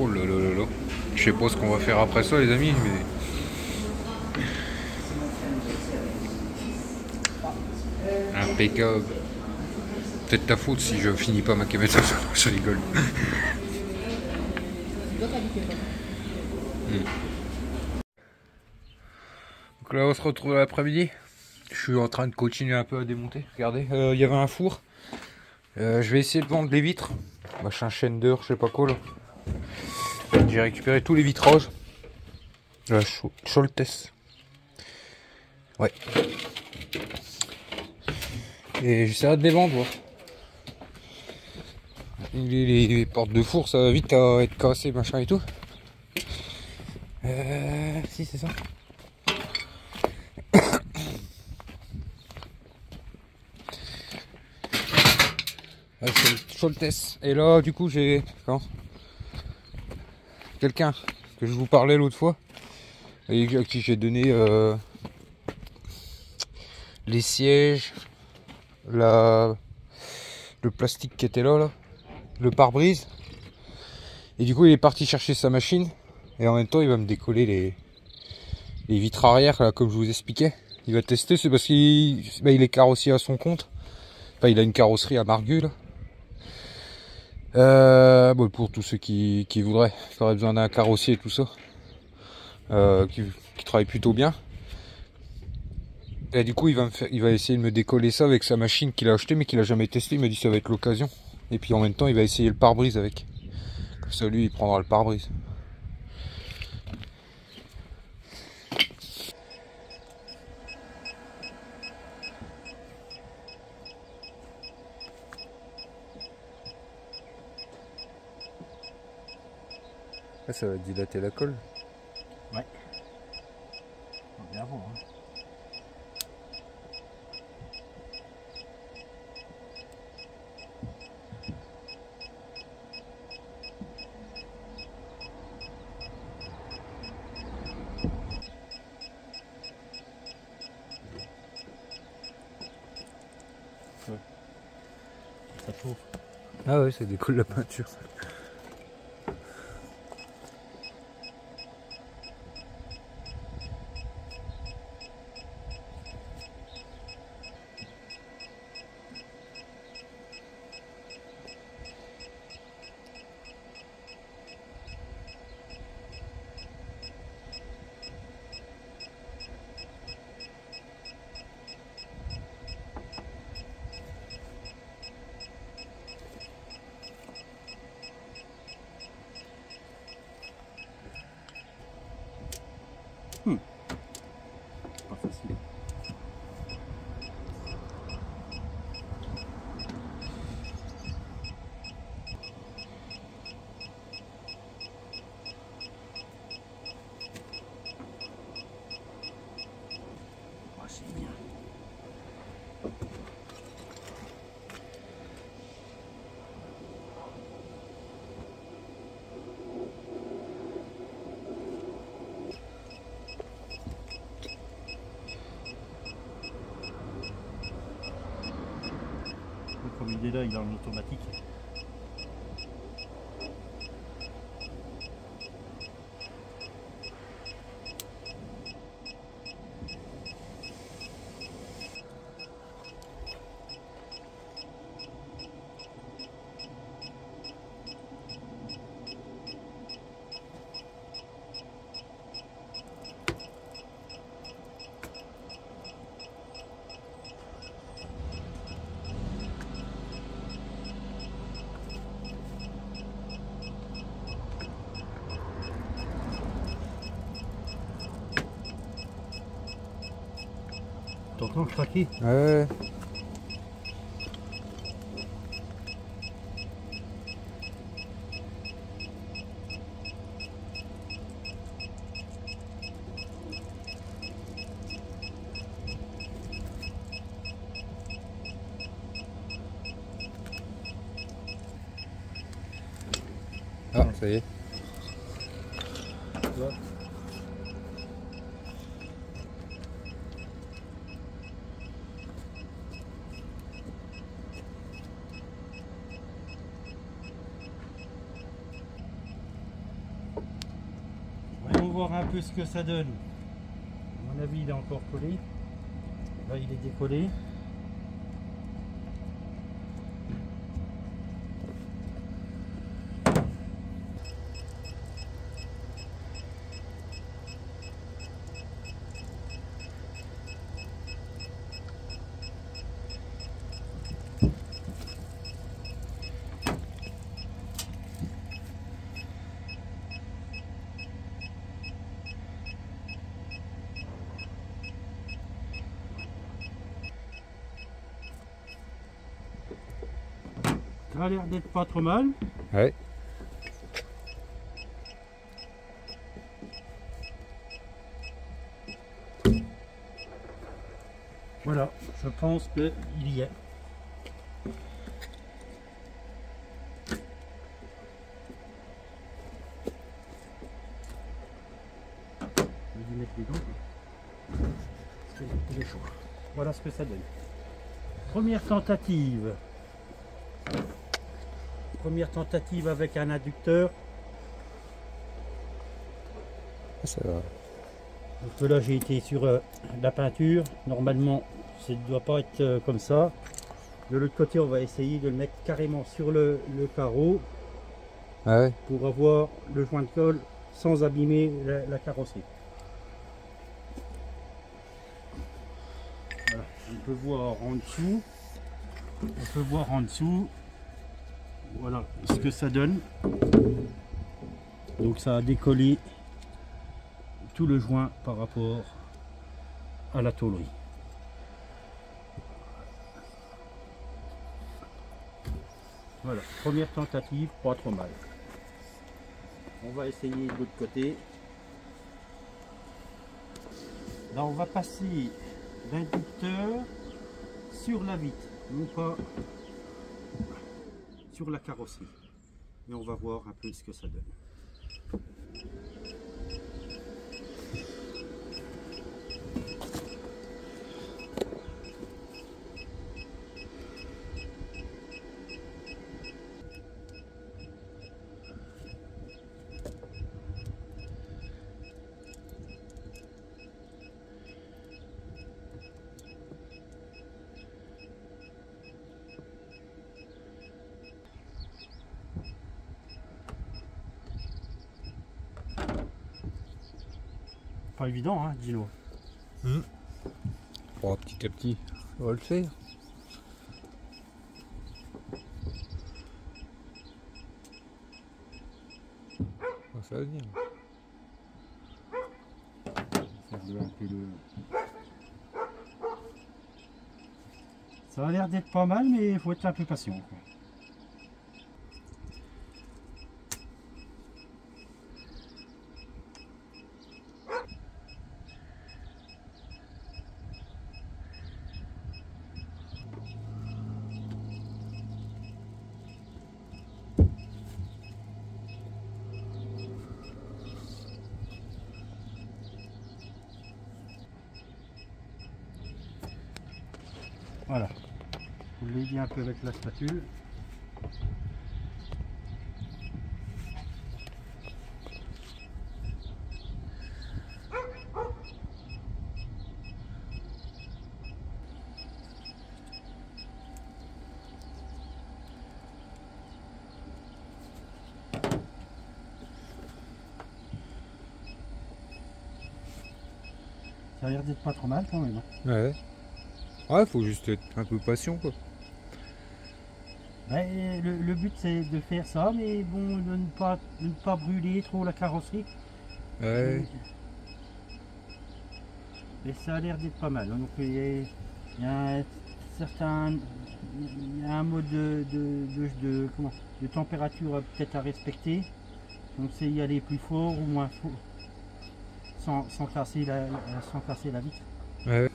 Oh là là là là. Je sais pas ce qu'on va faire après ça les amis, mais... Impeccable. Peut-être ta faute si je finis pas ma caméra, je rigole. Donc là on se retrouve l'après-midi. Je suis en train de continuer un peu à démonter. Regardez, il y avait un four. Je vais essayer de vendre les vitres. Machin chaîne d'heure, je sais pas quoi là. J'ai récupéré tous les vitrages. La Scholtes. Ouais. Et j'essaierai de les vendre. Voir. Les portes de four, ça va vite à être cassé, machin et tout. Si, c'est ça. C'est Scholtes. Et là, du coup, j'ai quelqu'un que je vous parlais l'autre fois, et à qui j'ai donné les sièges, le plastique qui était là, le pare-brise. Et du coup, il est parti chercher sa machine. Et en même temps, il va me décoller les vitres arrière, là, comme je vous expliquais. Il va tester, c'est parce qu'il est carrossier à son compte. Enfin, il a une carrosserie à Margus. Bon, pour tous ceux qui voudraient, qui auraient besoin d'un carrossier et tout ça, qui travaille plutôt bien. Et du coup, il va essayer de me décoller ça avec sa machine qu'il a acheté mais qu'il a jamais testé. Il m'a dit que ça va être l'occasion. Et puis en même temps, il va essayer le pare-brise avec. Comme ça, lui, il prendra le pare-brise. Là, ça va dilater la colle. Ouais. On va bien voir. Hein. Ouais. Ça chauffe. Ah ouais, ça décolle la peinture. Pas facile. Oh, c'est bien. Comme il est là, il est en automatique. T'entends craquer? Ouais. Ça y est. Tu vois. Voyons voir un peu ce que ça donne. À mon avis, il est encore collé. Là, il est décollé. Ça a l'air d'être pas trop mal. Ouais. Voilà, je pense qu'il y est. Je vais lui mettre les dents. Parce qu'il est chaud. Voilà ce que ça donne. Première tentative. Première tentative avec un inducteur. Ça va. Donc là j'ai été sur la peinture. Normalement ça ne doit pas être comme ça. De l'autre côté on va essayer de le mettre carrément sur le carreau Ah ouais. pour avoir le joint de colle sans abîmer la carrosserie. Voilà. On peut voir en dessous. On peut voir en dessous. Voilà ce que ça donne. Donc ça a décollé tout le joint par rapport à la tôlerie. Voilà, première tentative, pas trop mal. On va essayer de l'autre côté. Là on va passer l'inducteur sur la vitre, non pas sur la carrosserie. Et on va voir un peu ce que ça donne. Pas évident, hein, Gino. Oh, petit à petit, on va le faire. Oh, ça va venir. Ça a l'air d'être pas mal, mais il faut être un peu patient, quoi. Voilà. Vous l'aider un peu avec la spatule. Ça a l'air d'être pas trop mal quand même. Ouais. Ouais, faut juste être un peu patient, quoi. Ouais, le but c'est de faire ça, mais bon, de ne pas brûler trop la carrosserie. Ouais. Mais ça a l'air d'être pas mal. Donc il y a un certain, il y a un mode de température peut-être à respecter. Donc c'est y aller plus fort ou moins fort, sans casser la vitre. Ouais.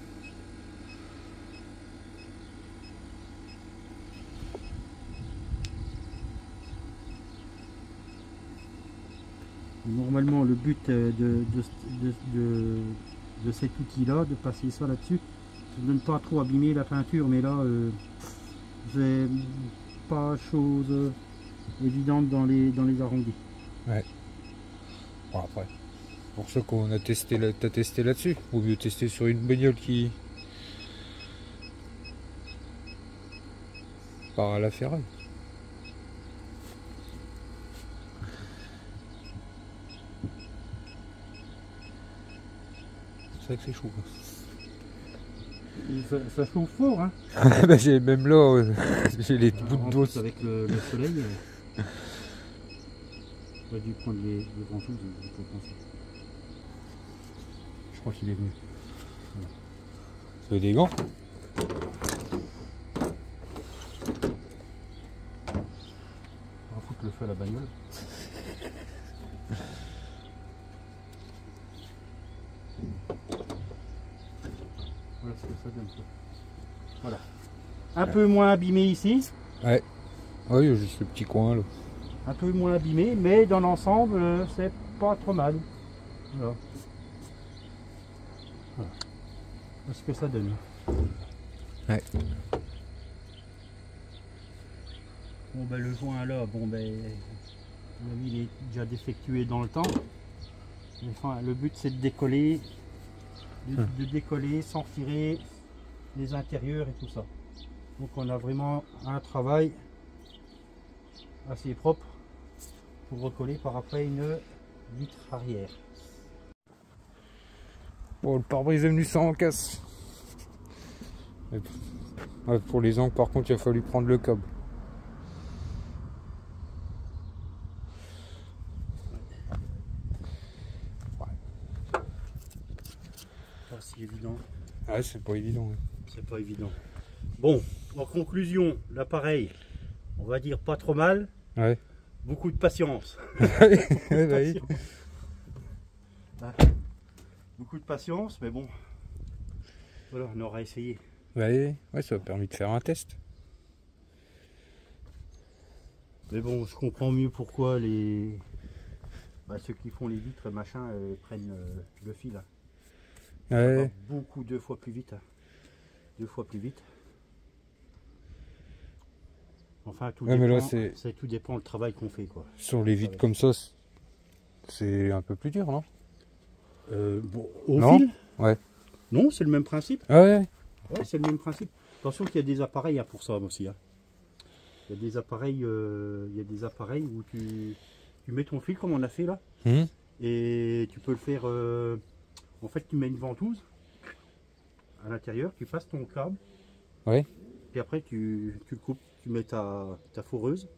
Normalement, le but de cet outil-là, de passer ça là-dessus, c'est de ne pas trop abîmer la peinture, mais là, c'est pas chose évidente dans les arrondis. Ouais. Bon, après, pour ça qu'on a testé, t'as testé là-dessus. Vaut mieux tester sur une bagnole qui part à la ferraille. C'est vrai que c'est chaud. Ça chauffe fort, hein. Bah, j'ai même là, j'ai les bouts de En dos. plus, avec le soleil, j'aurais dû prendre les ventouses pour penser. Je crois qu'il est venu. Voilà. Ça veut des gants. On va foutre le feu à la bagnole. Voilà ce que ça donne. Quoi. Voilà. Un peu moins abîmé ici. Ouais. Oui, il y a juste le petit coin là. Un peu moins abîmé, mais dans l'ensemble, c'est pas trop mal. Voilà. Voilà. Voilà ce que ça donne. Ouais. Bon ben le joint là, bon ben il est déjà défectué dans le temps. Enfin, le but c'est de décoller, de décoller sans tirer les intérieurs et tout ça. Donc on a vraiment un travail assez propre pour recoller par après une vitre arrière. Bon, le pare-brise est venu sans casse. Ouais, pour les angles, par contre, il a fallu prendre le câble. Pas si évident. Ouais, c'est pas évident. Ouais. C'est pas évident. Bon, en conclusion, l'appareil, on va dire pas trop mal. Ouais. Beaucoup de patience. Ouais, Ah, beaucoup de patience, mais bon, voilà, on aura essayé. ouais, ça a permis de faire un test. Mais bon, je comprends mieux pourquoi ceux qui font les vitres, machin, prennent le fil. Hein. Ça va Ouais. beaucoup, 2 fois plus vite. Hein. 2 fois plus vite. Enfin, tout Ouais, mais là, dépend, tout dépend le travail qu'on fait, quoi. Sur les vitres comme ça, c'est un peu plus dur, non? Bon, au Non. fil Ouais. Non, c'est le même principe. Ah ouais. Ouais, c'est le même principe. Attention qu'il y a des appareils pour ça aussi. Hein. Il y a des appareils, où tu mets ton fil comme on a fait là. Et tu peux le faire. En fait, tu mets une ventouse à l'intérieur, tu passes ton câble. Ouais. Puis après, tu le coupes. Tu mets ta foreuse,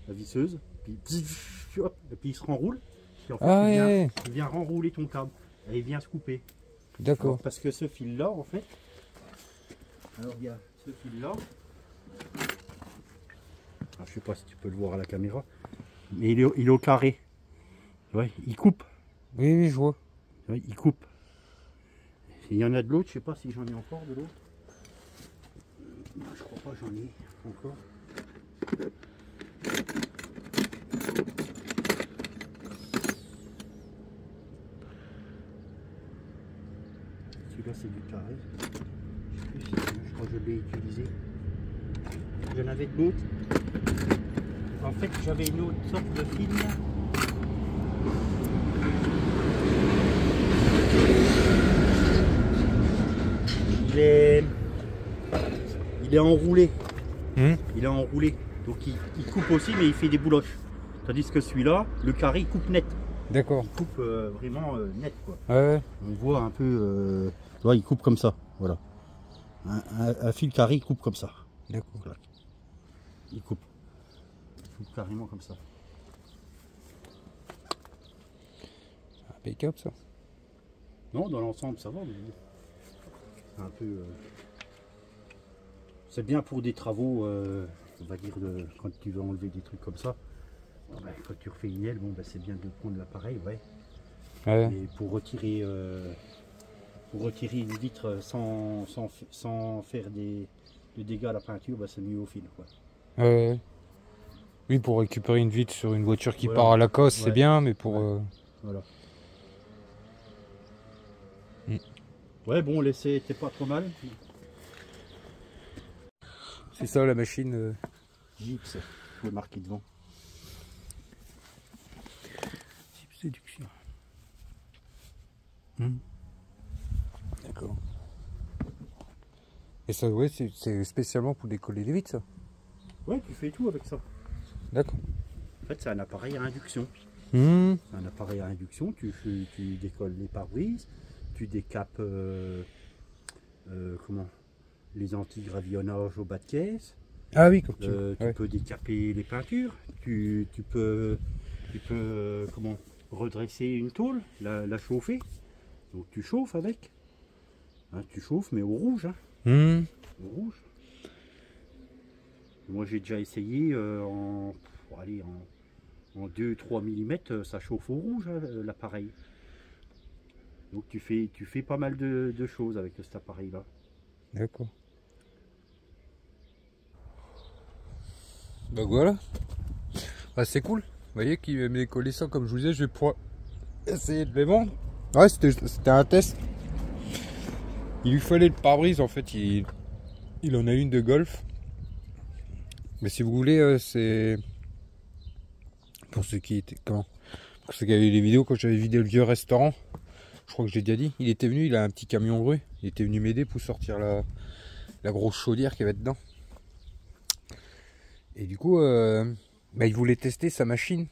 la visseuse. Puis, hop, et puis il se renroule. Puis en fait, Ah ouais. il vient renrouler ton câble. Et il vient se couper. D'accord. Parce que ce fil là, en fait. Alors, il y a ce fil là. Alors, je sais pas si tu peux le voir à la caméra. Mais il est au carré. Ouais, il coupe. Oui, je vois. Ouais, il coupe. Il y en a de l'autre, je sais pas si j'en ai encore de l'autre. Je crois pas que j'en ai encore. Celui-là c'est du carré. Je crois que je l'ai utilisé. J'en avais de l'autre. En fait j'avais une autre sorte de fil. Il est enroulé. Il est enroulé. Donc il coupe aussi, mais il fait des bouloches. Tandis que celui-là, le carré, il coupe net. D'accord. Il coupe vraiment net, quoi. Ouais. On voit un peu. Ouais, il coupe comme ça. Voilà. Un fil carré, il coupe comme ça. D'accord. Voilà. Il coupe. Il coupe carrément comme ça. Impeccable ça. Non, dans l'ensemble, ça va. Mais c'est un peu. C'est bien pour des travaux, on va dire, quand tu veux enlever des trucs comme ça. Quand tu refais une aile, bon, c'est bien de prendre l'appareil, ouais. Ouais. Et pour retirer une vitre sans faire de dégâts à la peinture, c'est mieux au fil, quoi. Ouais. Oui, pour récupérer une vitre sur une voiture qui Voilà. part à la casse, c'est Ouais. bien, mais pour... Ouais. Voilà. Mm. Ouais, bon, l'essai était pas trop mal. C'est ça la machine. Gyps, le marqué devant. Gyps séduction. D'accord. Et ça, ouais, c'est spécialement pour décoller les vitres, ça. Ouais, tu fais tout avec ça. D'accord. En fait, c'est un appareil à induction. Mmh. C'est un appareil à induction, tu décolles les pare-brises, tu décapes comment, les anti-gravillonnages au bas de caisse, Ah oui, comme tu tu peux décaper les peintures, tu peux comment, redresser une tôle, la chauffer. Donc tu chauffes avec. Hein, tu chauffes mais au rouge. Hein. Mmh. Au rouge. Moi j'ai déjà essayé en 2-3 mm, ça chauffe au rouge hein, l'appareil. Donc tu fais pas mal de choses avec cet appareil là. D'accord. Bah voilà. Ah, c'est cool. Vous voyez qu'il m'a décollé ça comme je vous disais, je vais pouvoir essayer de les vendre. Ouais, c'était un test. Il lui fallait le pare-brise en fait, il en a une de golf. Mais si vous voulez, c'est pour ceux qui étaient pour ceux qui avaient eu les vidéos quand j'avais vidé le vieux restaurant. Je crois que j'ai déjà dit. Il était venu, il a un petit camion grue. Il était venu m'aider pour sortir la grosse chaudière qu'il y avait dedans. Et du coup, bah, il voulait tester sa machine.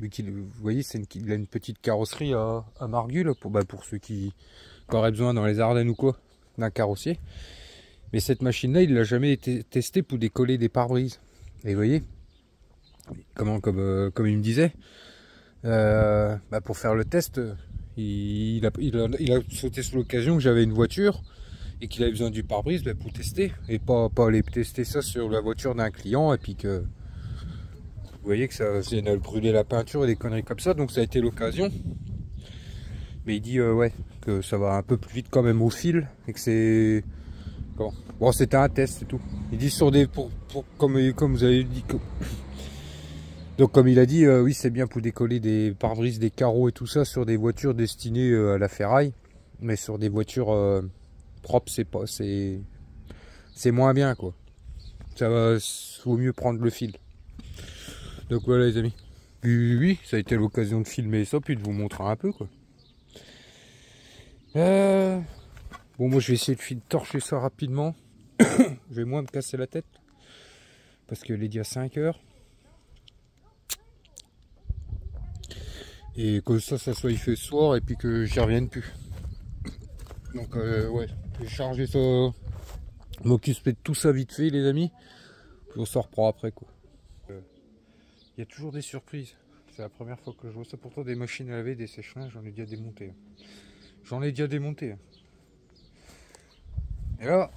Vu qu'il, vous voyez, il a une petite carrosserie à Margule pour ceux qui auraient besoin dans les Ardennes ou quoi d'un carrossier. Mais cette machine-là, il l'a jamais été testé pour décoller des pare-brises. Et vous voyez, comme il me disait, bah, pour faire le test, il a sauté sur l'occasion que j'avais une voiture et qu'il avait besoin du pare-brise bah, pour tester. Et pas aller tester ça sur la voiture d'un client et puis que vous voyez que ça vienne brûler la peinture et des conneries comme ça. Donc ça a été l'occasion. Mais il dit ouais, que ça va un peu plus vite quand même au fil et que c'est... Bon, c'était un test, c'est tout. Il dit sur des... comme vous avez dit... Donc comme il a dit, oui c'est bien pour décoller des pare-brises, des carreaux et tout ça sur des voitures destinées à la ferraille. Mais sur des voitures propres, c'est moins bien quoi. Ça vaut mieux prendre le fil. Donc voilà les amis. Oui, ça a été l'occasion de filmer ça, puis de vous montrer un peu quoi. Bon moi je vais essayer de torcher ça rapidement. Je vais moins me casser la tête. Parce qu'il est déjà 5 heures. Et que ça soit il fait soir et puis que j'y revienne plus. Donc ouais, je vais charger ça. M'occuper de tout ça vite fait les amis. Puis on s'en reprend après quoi. Il y a toujours des surprises. C'est la première fois que je vois ça. Pourtant des machines à laver, des sèche-linges, j'en ai déjà démonté. J'en ai déjà démonté. Et là,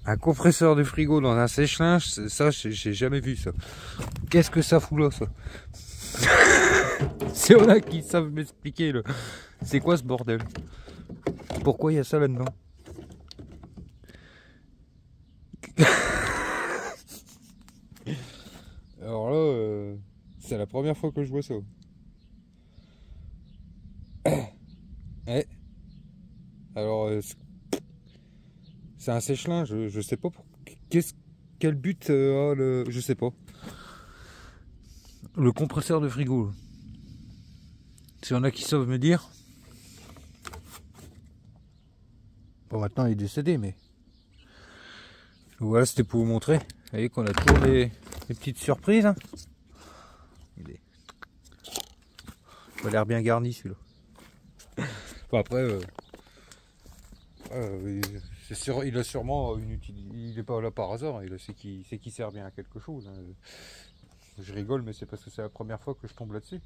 un compresseur de frigo dans un sèche-linge, ça j'ai jamais vu ça. Qu'est-ce que ça fout là ça? C'est on a qui savent m'expliquer là. C'est quoi ce bordel? Pourquoi il y a ça là-dedans? Alors là, c'est la première fois que je vois ça. Ouais. Alors, c'est un sèche-linge, je sais pas pour quel but a le, je sais pas. Le compresseur de frigo. S'il y en a qui savent me dire. Bon, maintenant il est décédé, mais voilà, c'était pour vous montrer. Vous voyez qu'on a toujours des petites surprises. Hein. Il a l'air bien garni celui-là. Enfin, après, c'est sûr, il a sûrement une utilité. Il n'est pas là par hasard. Il sait qu'il sert bien à quelque chose. Hein. Je rigole, mais c'est parce que c'est la première fois que je tombe là-dessus.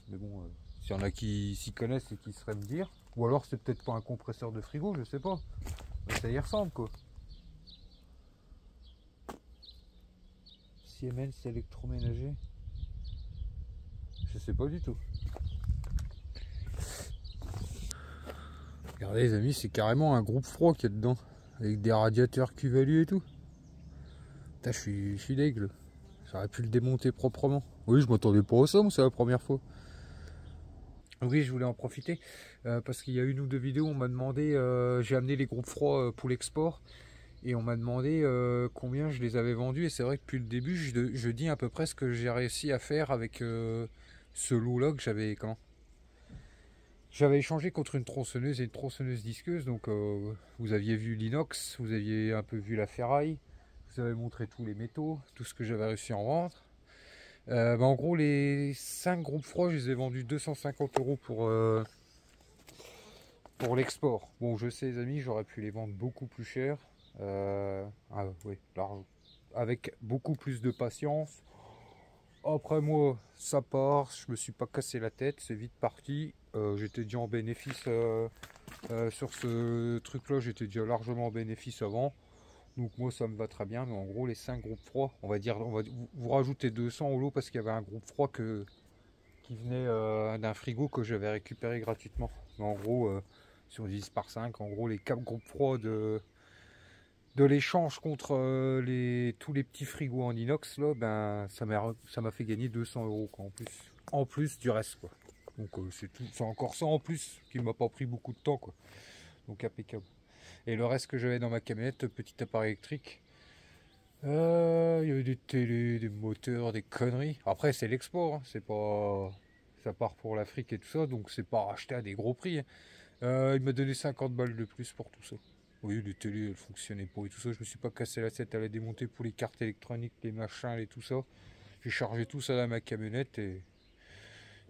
Mais bon, s'il y en a qui s'y connaissent et qui sauraient me dire. Ou alors c'est peut-être pas un compresseur de frigo, je sais pas. Ça y ressemble quoi. Siemens électroménager. Je sais pas du tout. Regardez les amis, c'est carrément un groupe froid qu'il y a dedans. Avec des radiateurs Q-Value et tout. Putain, je suis deg là. J'aurais pu le démonter proprement. Oui, je m'attendais pas à ça, moi, c'est la première fois. Oui, je voulais en profiter parce qu'il y a une ou deux vidéos, on m'a demandé, j'ai amené les groupes froids pour l'export et on m'a demandé combien je les avais vendus. Et c'est vrai que depuis le début, je dis à peu près ce que j'ai réussi à faire avec ce lot-là que j'avais J'avais échangé contre une tronçonneuse et une tronçonneuse disqueuse. Donc vous aviez vu l'inox, vous aviez un peu vu la ferraille, vous avez montré tous les métaux, tout ce que j'avais réussi à en vendre. En gros, les 5 groupes froids, je les ai vendus 250 € pour l'export. Bon, je sais, les amis, j'aurais pu les vendre beaucoup plus cher. Oui, avec beaucoup plus de patience. Après moi, ça part, je me suis pas cassé la tête, c'est vite parti. J'étais déjà en bénéfice sur ce truc-là, j'étais déjà largement en bénéfice avant. Donc moi ça me va très bien, mais en gros les 5 groupes froids, on va vous rajouter 200 au lot parce qu'il y avait un groupe froid qui venait d'un frigo que j'avais récupéré gratuitement. Mais en gros, si on divise par 5, en gros les 4 groupes froids de l'échange contre tous les petits frigos en inox là, ben ça m'a fait gagner 200 € quoi, en plus du reste quoi. Donc c'est encore ça en plus qui m'a pas pris beaucoup de temps quoi. Donc impeccable. Et le reste que j'avais dans ma camionnette, petit appareil électrique, il y avait des télés, des moteurs, des conneries. Après c'est l'export, hein, c'est pas, ça part pour l'Afrique et tout ça, donc c'est pas acheté à des gros prix. Hein. Il m'a donné 50 balles de plus pour tout ça. Oui, les télés elles fonctionnaient pas et tout ça, je me suis pas cassé la tête à la démonter pour les cartes électroniques, les machins et tout ça. J'ai chargé tout ça dans ma camionnette et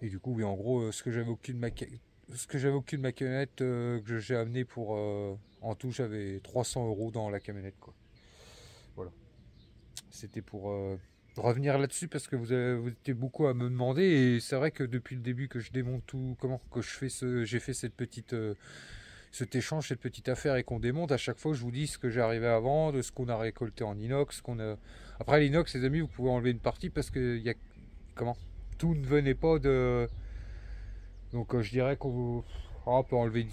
du coup oui en gros ce que j'avais au cul de ma camionnette que j'ai amené pour en tout j'avais 300 € dans la camionnette quoi. Voilà, c'était pour revenir là-dessus parce que vous étiez beaucoup à me demander et c'est vrai que depuis le début que je démonte tout, j'ai fait cette petite cet échange, cette petite affaire et qu'on démonte, à chaque fois je vous dis ce que j'ai arrivé à vendre, ce qu'on a récolté en inox, après l'inox les amis vous pouvez enlever une partie parce que tout ne venait pas de... Donc je dirais qu'on peut enlever...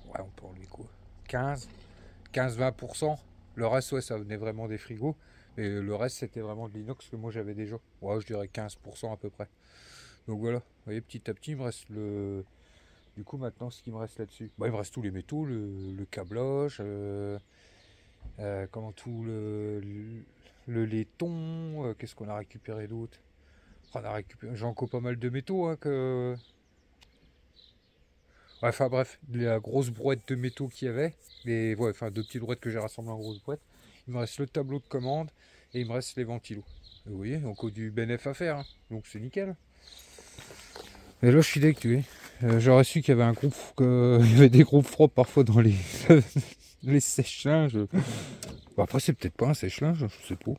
Ouais, on peut enlever quoi 15-20%. Le reste, ouais, ça venait vraiment des frigos. Et le reste, c'était vraiment de l'inox que moi j'avais déjà. Ouais, je dirais 15% à peu près. Donc voilà, vous voyez, petit à petit, il me reste le... Du coup, maintenant, ce qui me reste là-dessus, il me reste tous les métaux, le câblage, tout le laiton, qu'est-ce qu'on a récupéré d'autre? J'ai encore pas mal de métaux hein, que... Ouais, enfin bref, la grosse brouette de métaux qu'il y avait, deux petites brouettes que j'ai rassemblées en grosse brouette. Il me reste le tableau de commande et il me reste les ventilos. Vous voyez, donc du bénéf à faire, hein. Donc c'est nickel. Et là je suis dégoûté. J'aurais su qu'il y avait il y avait des groupes froids parfois dans les les sèche-linges. Bon, après c'est peut-être pas un sèche-linge, je sais pas.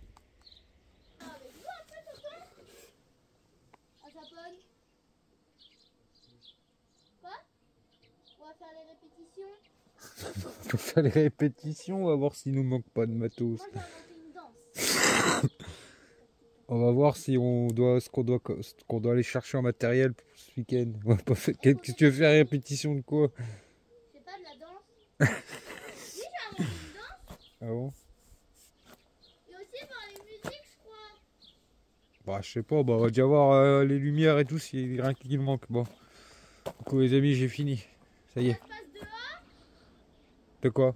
On va faire les répétitions, on va voir s'il nous manque pas de matos. On va voir si qu'on doit aller chercher en matériel pour ce week-end. Qu'est-ce que tu veux faire, répétition de quoi? C'est pas de la danse. Oui, j'ai inventé une danse. Ah bon? Et aussi par les musiques, je crois. Bah je sais pas, on va déjà voir les lumières et tout s'il y a rien qui manque. Bon. Du coup les amis, j'ai fini. Ça y est. De quoi?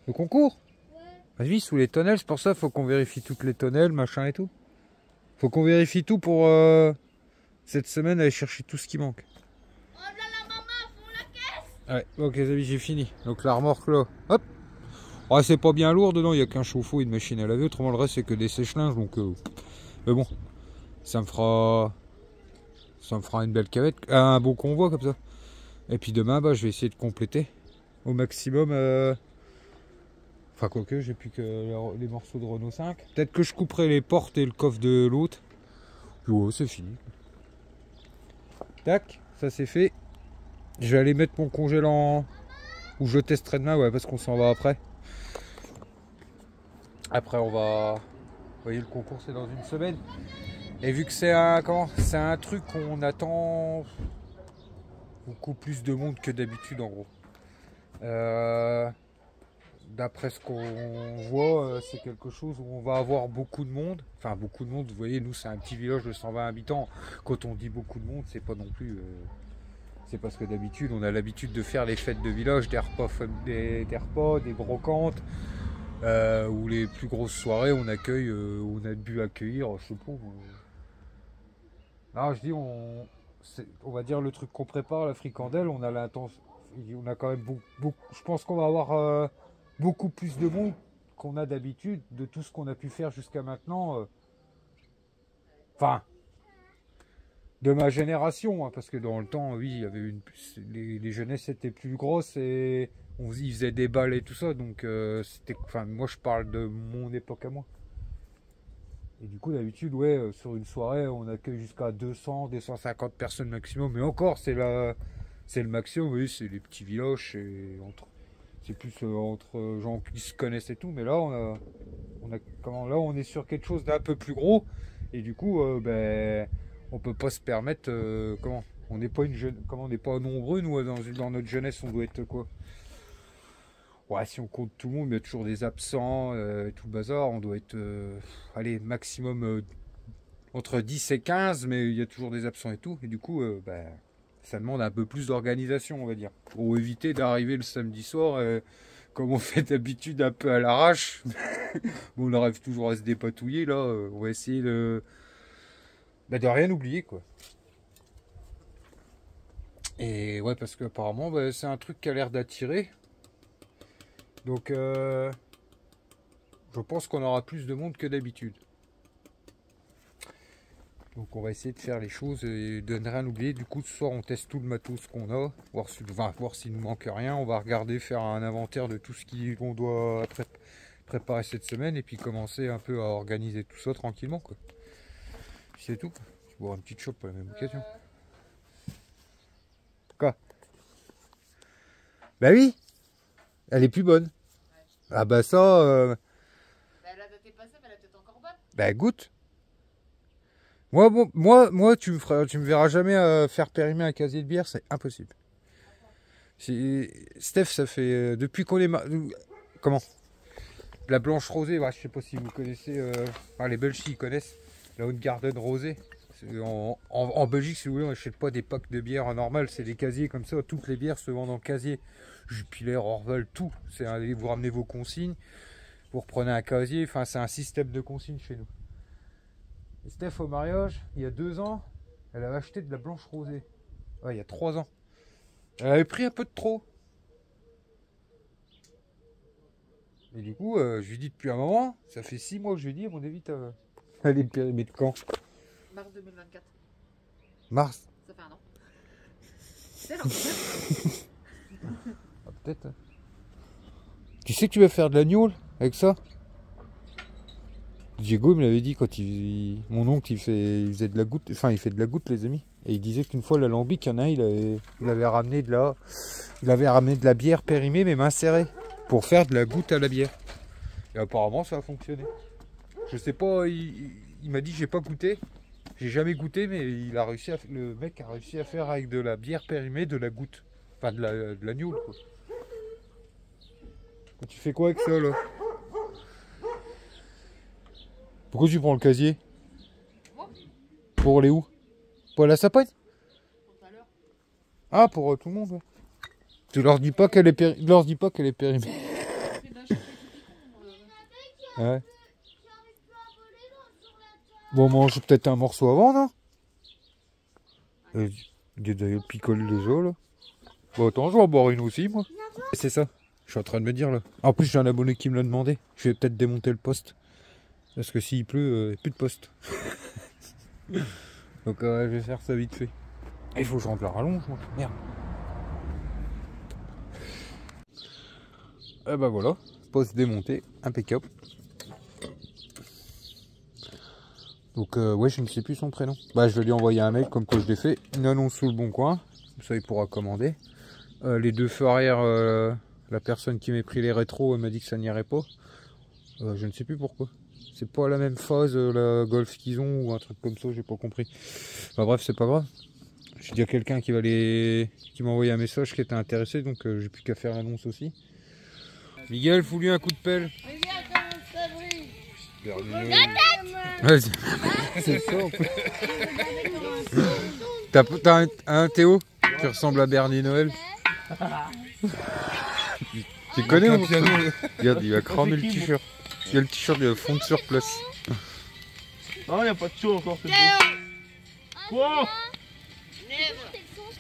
Le concours? Ouais. Vas-y, sous les tonnelles, c'est pour ça faut qu'on vérifie toutes les tonnelles, machin et tout. Faut qu'on vérifie tout pour cette semaine aller chercher tout ce qui manque. Oh là là, maman, font la caisse. Ouais, ok les amis, j'ai fini. Donc la remorque là, hop. Ouais, c'est pas bien lourd dedans, il n'y a qu'un chauffe-eau et une machine à laver, autrement le reste c'est que des sèche-linges, donc mais bon, ça me fera une belle cavette, un beau convoi comme ça. Et puis demain, je vais essayer de compléter au maximum. Enfin, quoique, j'ai plus que les morceaux de Renault 5. Peut-être que je couperai les portes et le coffre de l'autre. Ouais, c'est fini. Tac, ça c'est fait. Je vais aller mettre mon congélant où je testerai demain, ouais, parce qu'on s'en va après. Après, on va. Vous voyez, le concours c'est dans une semaine. Et vu que c'est un truc qu'on attend beaucoup plus de monde que d'habitude en gros. d'après ce qu'on voit, c'est quelque chose où on va avoir beaucoup de monde. Enfin, beaucoup de monde, vous voyez, nous, c'est un petit village de 120 habitants. Quand on dit beaucoup de monde, c'est pas non plus... c'est parce que d'habitude, on a l'habitude de faire les fêtes de village, des repas, des brocantes, ou les plus grosses soirées, on accueille, on a dû accueillir, je sais pas. Non, je dis, on va dire le truc qu'on prépare, la fricandelle, on a l'intention, on a quand même beaucoup, je pense qu'on va avoir beaucoup plus de monde qu'on a d'habitude, de tout ce qu'on a pu faire jusqu'à maintenant. Enfin, de ma génération, hein, parce que dans le temps, oui, il y avait les jeunesses étaient plus grosses et ils faisaient des balles et tout ça, donc c'était, enfin, moi je parle de mon époque à moi. Et du coup, d'habitude, ouais, sur une soirée, on accueille jusqu'à 200, 250 personnes maximum, mais encore, c'est le maximum, oui, c'est les petits villages, c'est plus entre gens qui se connaissent et tout, mais là, là, on est sur quelque chose d'un peu plus gros, et du coup, ben, on peut pas se permettre, on n'est pas on n'est pas nombreux, nous, dans notre jeunesse, on doit être quoi? Ouais, si on compte tout le monde, il y a toujours des absents et tout le bazar, on doit être, allez, maximum entre 10 et 15, mais il y a toujours des absents et tout, et du coup, ben, ça demande un peu plus d'organisation, on va dire, pour éviter d'arriver le samedi soir, comme on fait d'habitude un peu à l'arrache. Bon, on arrive toujours à se dépatouiller, là, on va essayer de rien oublier, quoi. Et ouais, parce qu'apparemment, bah, c'est un truc qui a l'air d'attirer. Donc, je pense qu'on aura plus de monde que d'habitude. Donc, on va essayer de faire les choses et de ne rien oublier. Du coup, ce soir, on teste tout le matos qu'on a, voir s'il nous manque rien. On va regarder, faire un inventaire de tout ce qu'on doit préparer cette semaine et puis commencer un peu à organiser tout ça tranquillement, quoi. C'est tout. Je vais boire une petite chope pour la même occasion. Quoi? Bah oui, elle est plus bonne. Ah bah ça... Bah, elle a daté passée, mais elle est peut-être encore bonne. Bah goûte. Moi, tu me verras jamais faire périmer un casier de bière, c'est impossible. Steph, ça fait depuis qu'on est... Comment? La blanche rosée, ouais, je sais pas si vous connaissez... les Belges, ils connaissent. La Haute Garden rosée. En Belgique, si vous voulez, on n'achète pas des packs de bière normales, c'est des casiers comme ça. Toutes les bières se vendent en casier. Jupiler, Orval, tout. Vous ramenez vos consignes, vous reprenez un casier. Enfin, c'est un système de consignes chez nous. Et Steph, au mariage, il y a 2 ans, elle avait acheté de la blanche rosée. Ouais, il y a 3 ans. Elle avait pris un peu de trop. Et du coup, je lui dis depuis un moment, ça fait 6 mois que je lui dis, à mon avis, elle est périmée de quand? Mars 2024. Mars? Ça fait un an. C'est long. Ah, peut-être. Tu sais que tu vas faire de l'agneau avec ça? Diego me l'avait dit quand mon oncle il faisait de la goutte, enfin il fait de la goutte, les amis. Et il disait qu'une fois l'alambic, il y en a un, il avait ramené de la bière périmée mais macérée pour faire de la goutte à la bière. Et apparemment ça a fonctionné. Je sais pas, il m'a dit j'ai pas goûté. J'ai jamais goûté, mais le mec a réussi à faire avec de la bière périmée de la goutte. Enfin de l'agneau, quoi. Tu fais quoi avec ça là? Pourquoi tu prends le casier? Pour aller où? Pour aller à sa pointe? Ah, pour tout le monde, ouais. Tu leur dis pas qu'elle est périmée. Ouais. Bon, on mange peut-être un morceau avant, non? Il picole déjà, là. Bon, attends, je vais en boire une aussi, moi. C'est ça, je suis en train de me dire, là. En plus, j'ai un abonné qui me l'a demandé. Je vais peut-être démonter le poste. Parce que s'il pleut, il n'y a plus de poste. Donc, je vais faire ça vite fait. Il faut que je rentre la rallonge, moi. Merde. Et bah voilà, poste démonté, impeccable. Donc ouais, je ne sais plus son prénom. Bah je vais lui envoyer un mail comme quoi je l'ai fait. Une annonce sous le bon coin, comme ça il pourra commander. Les 2 feux arrière, la personne qui m'a pris les rétros, elle m'a dit que ça n'irait pas. Je ne sais plus pourquoi. C'est pas la même phase, la Golf qu'ils ont ou un truc comme ça, j'ai pas compris. Bah bref, c'est pas grave. J'ai dit à quelqu'un qui m'a envoyé un message qui était intéressé, donc j'ai plus qu'à faire l'annonce aussi. Miguel, fous-lui un coup de pelle. Vas-y. C'est ça en plus. T'as un Théo qui ressemble à Bernie Noël. Tu connais ou pas? Regarde, il a cramé le t-shirt. Il y a le t-shirt, il va fondre sur place. Non, il n'y a pas de chaud encore. Quoi?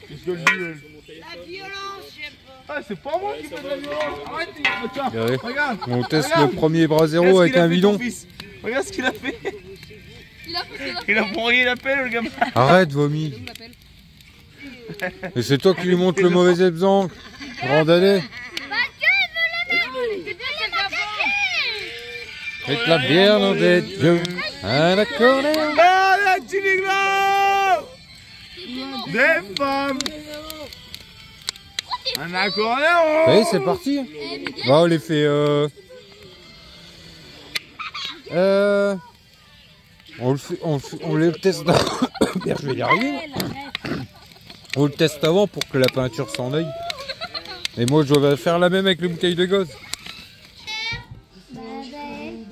Qu'est-ce que je dis? La violence, j'aime pas. Ah, c'est pas moi qui fais de la violence. Arrête, tiens, Regardez. regarde. On teste Regarde. le premier bras zéro Regarde ce avec qu'il a un fait, bidon. ton fils. Regarde ce qu'il a fait. Il a broyé la pelle, le gamin. Arrête, vomi. Et c'est toi qui lui montres le mauvais exemple. Randonnée. Avec la bière dans des yeux. Un accordéon. Ah, la Tiniglo. Des femmes. Un accordéon. Allez, c'est parti. Bah, on les fait. On les teste. Merde, je vais y arriver. On le teste avant pour que la peinture s'en aille. Et moi, je vais faire la même avec les bouteilles de gaz.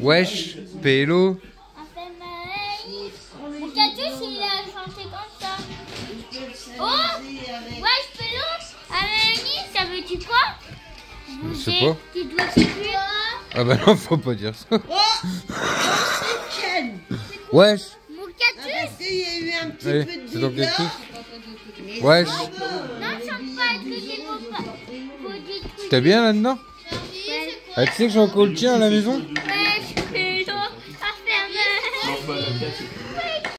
Wesh, pélo. Mon cactus, il a chanté comme ça. Oh, ouais, je peux l'autre. Amélie, ça veut dire quoi? Je sais pas. Tu dois séduire. Ah bah non, faut pas dire ça. Wesh. Mon cactus. Il y a eu un petit Allez, peu de c'est ton dégâts. cactus. Wesh. Non, je chante pas que des mots pas. Faut dire tout. T'es bien là-dedans? Ouais, Ah, tu sais que j'ai encore le tien à la maison? je peux l'autre. Ça fait mal.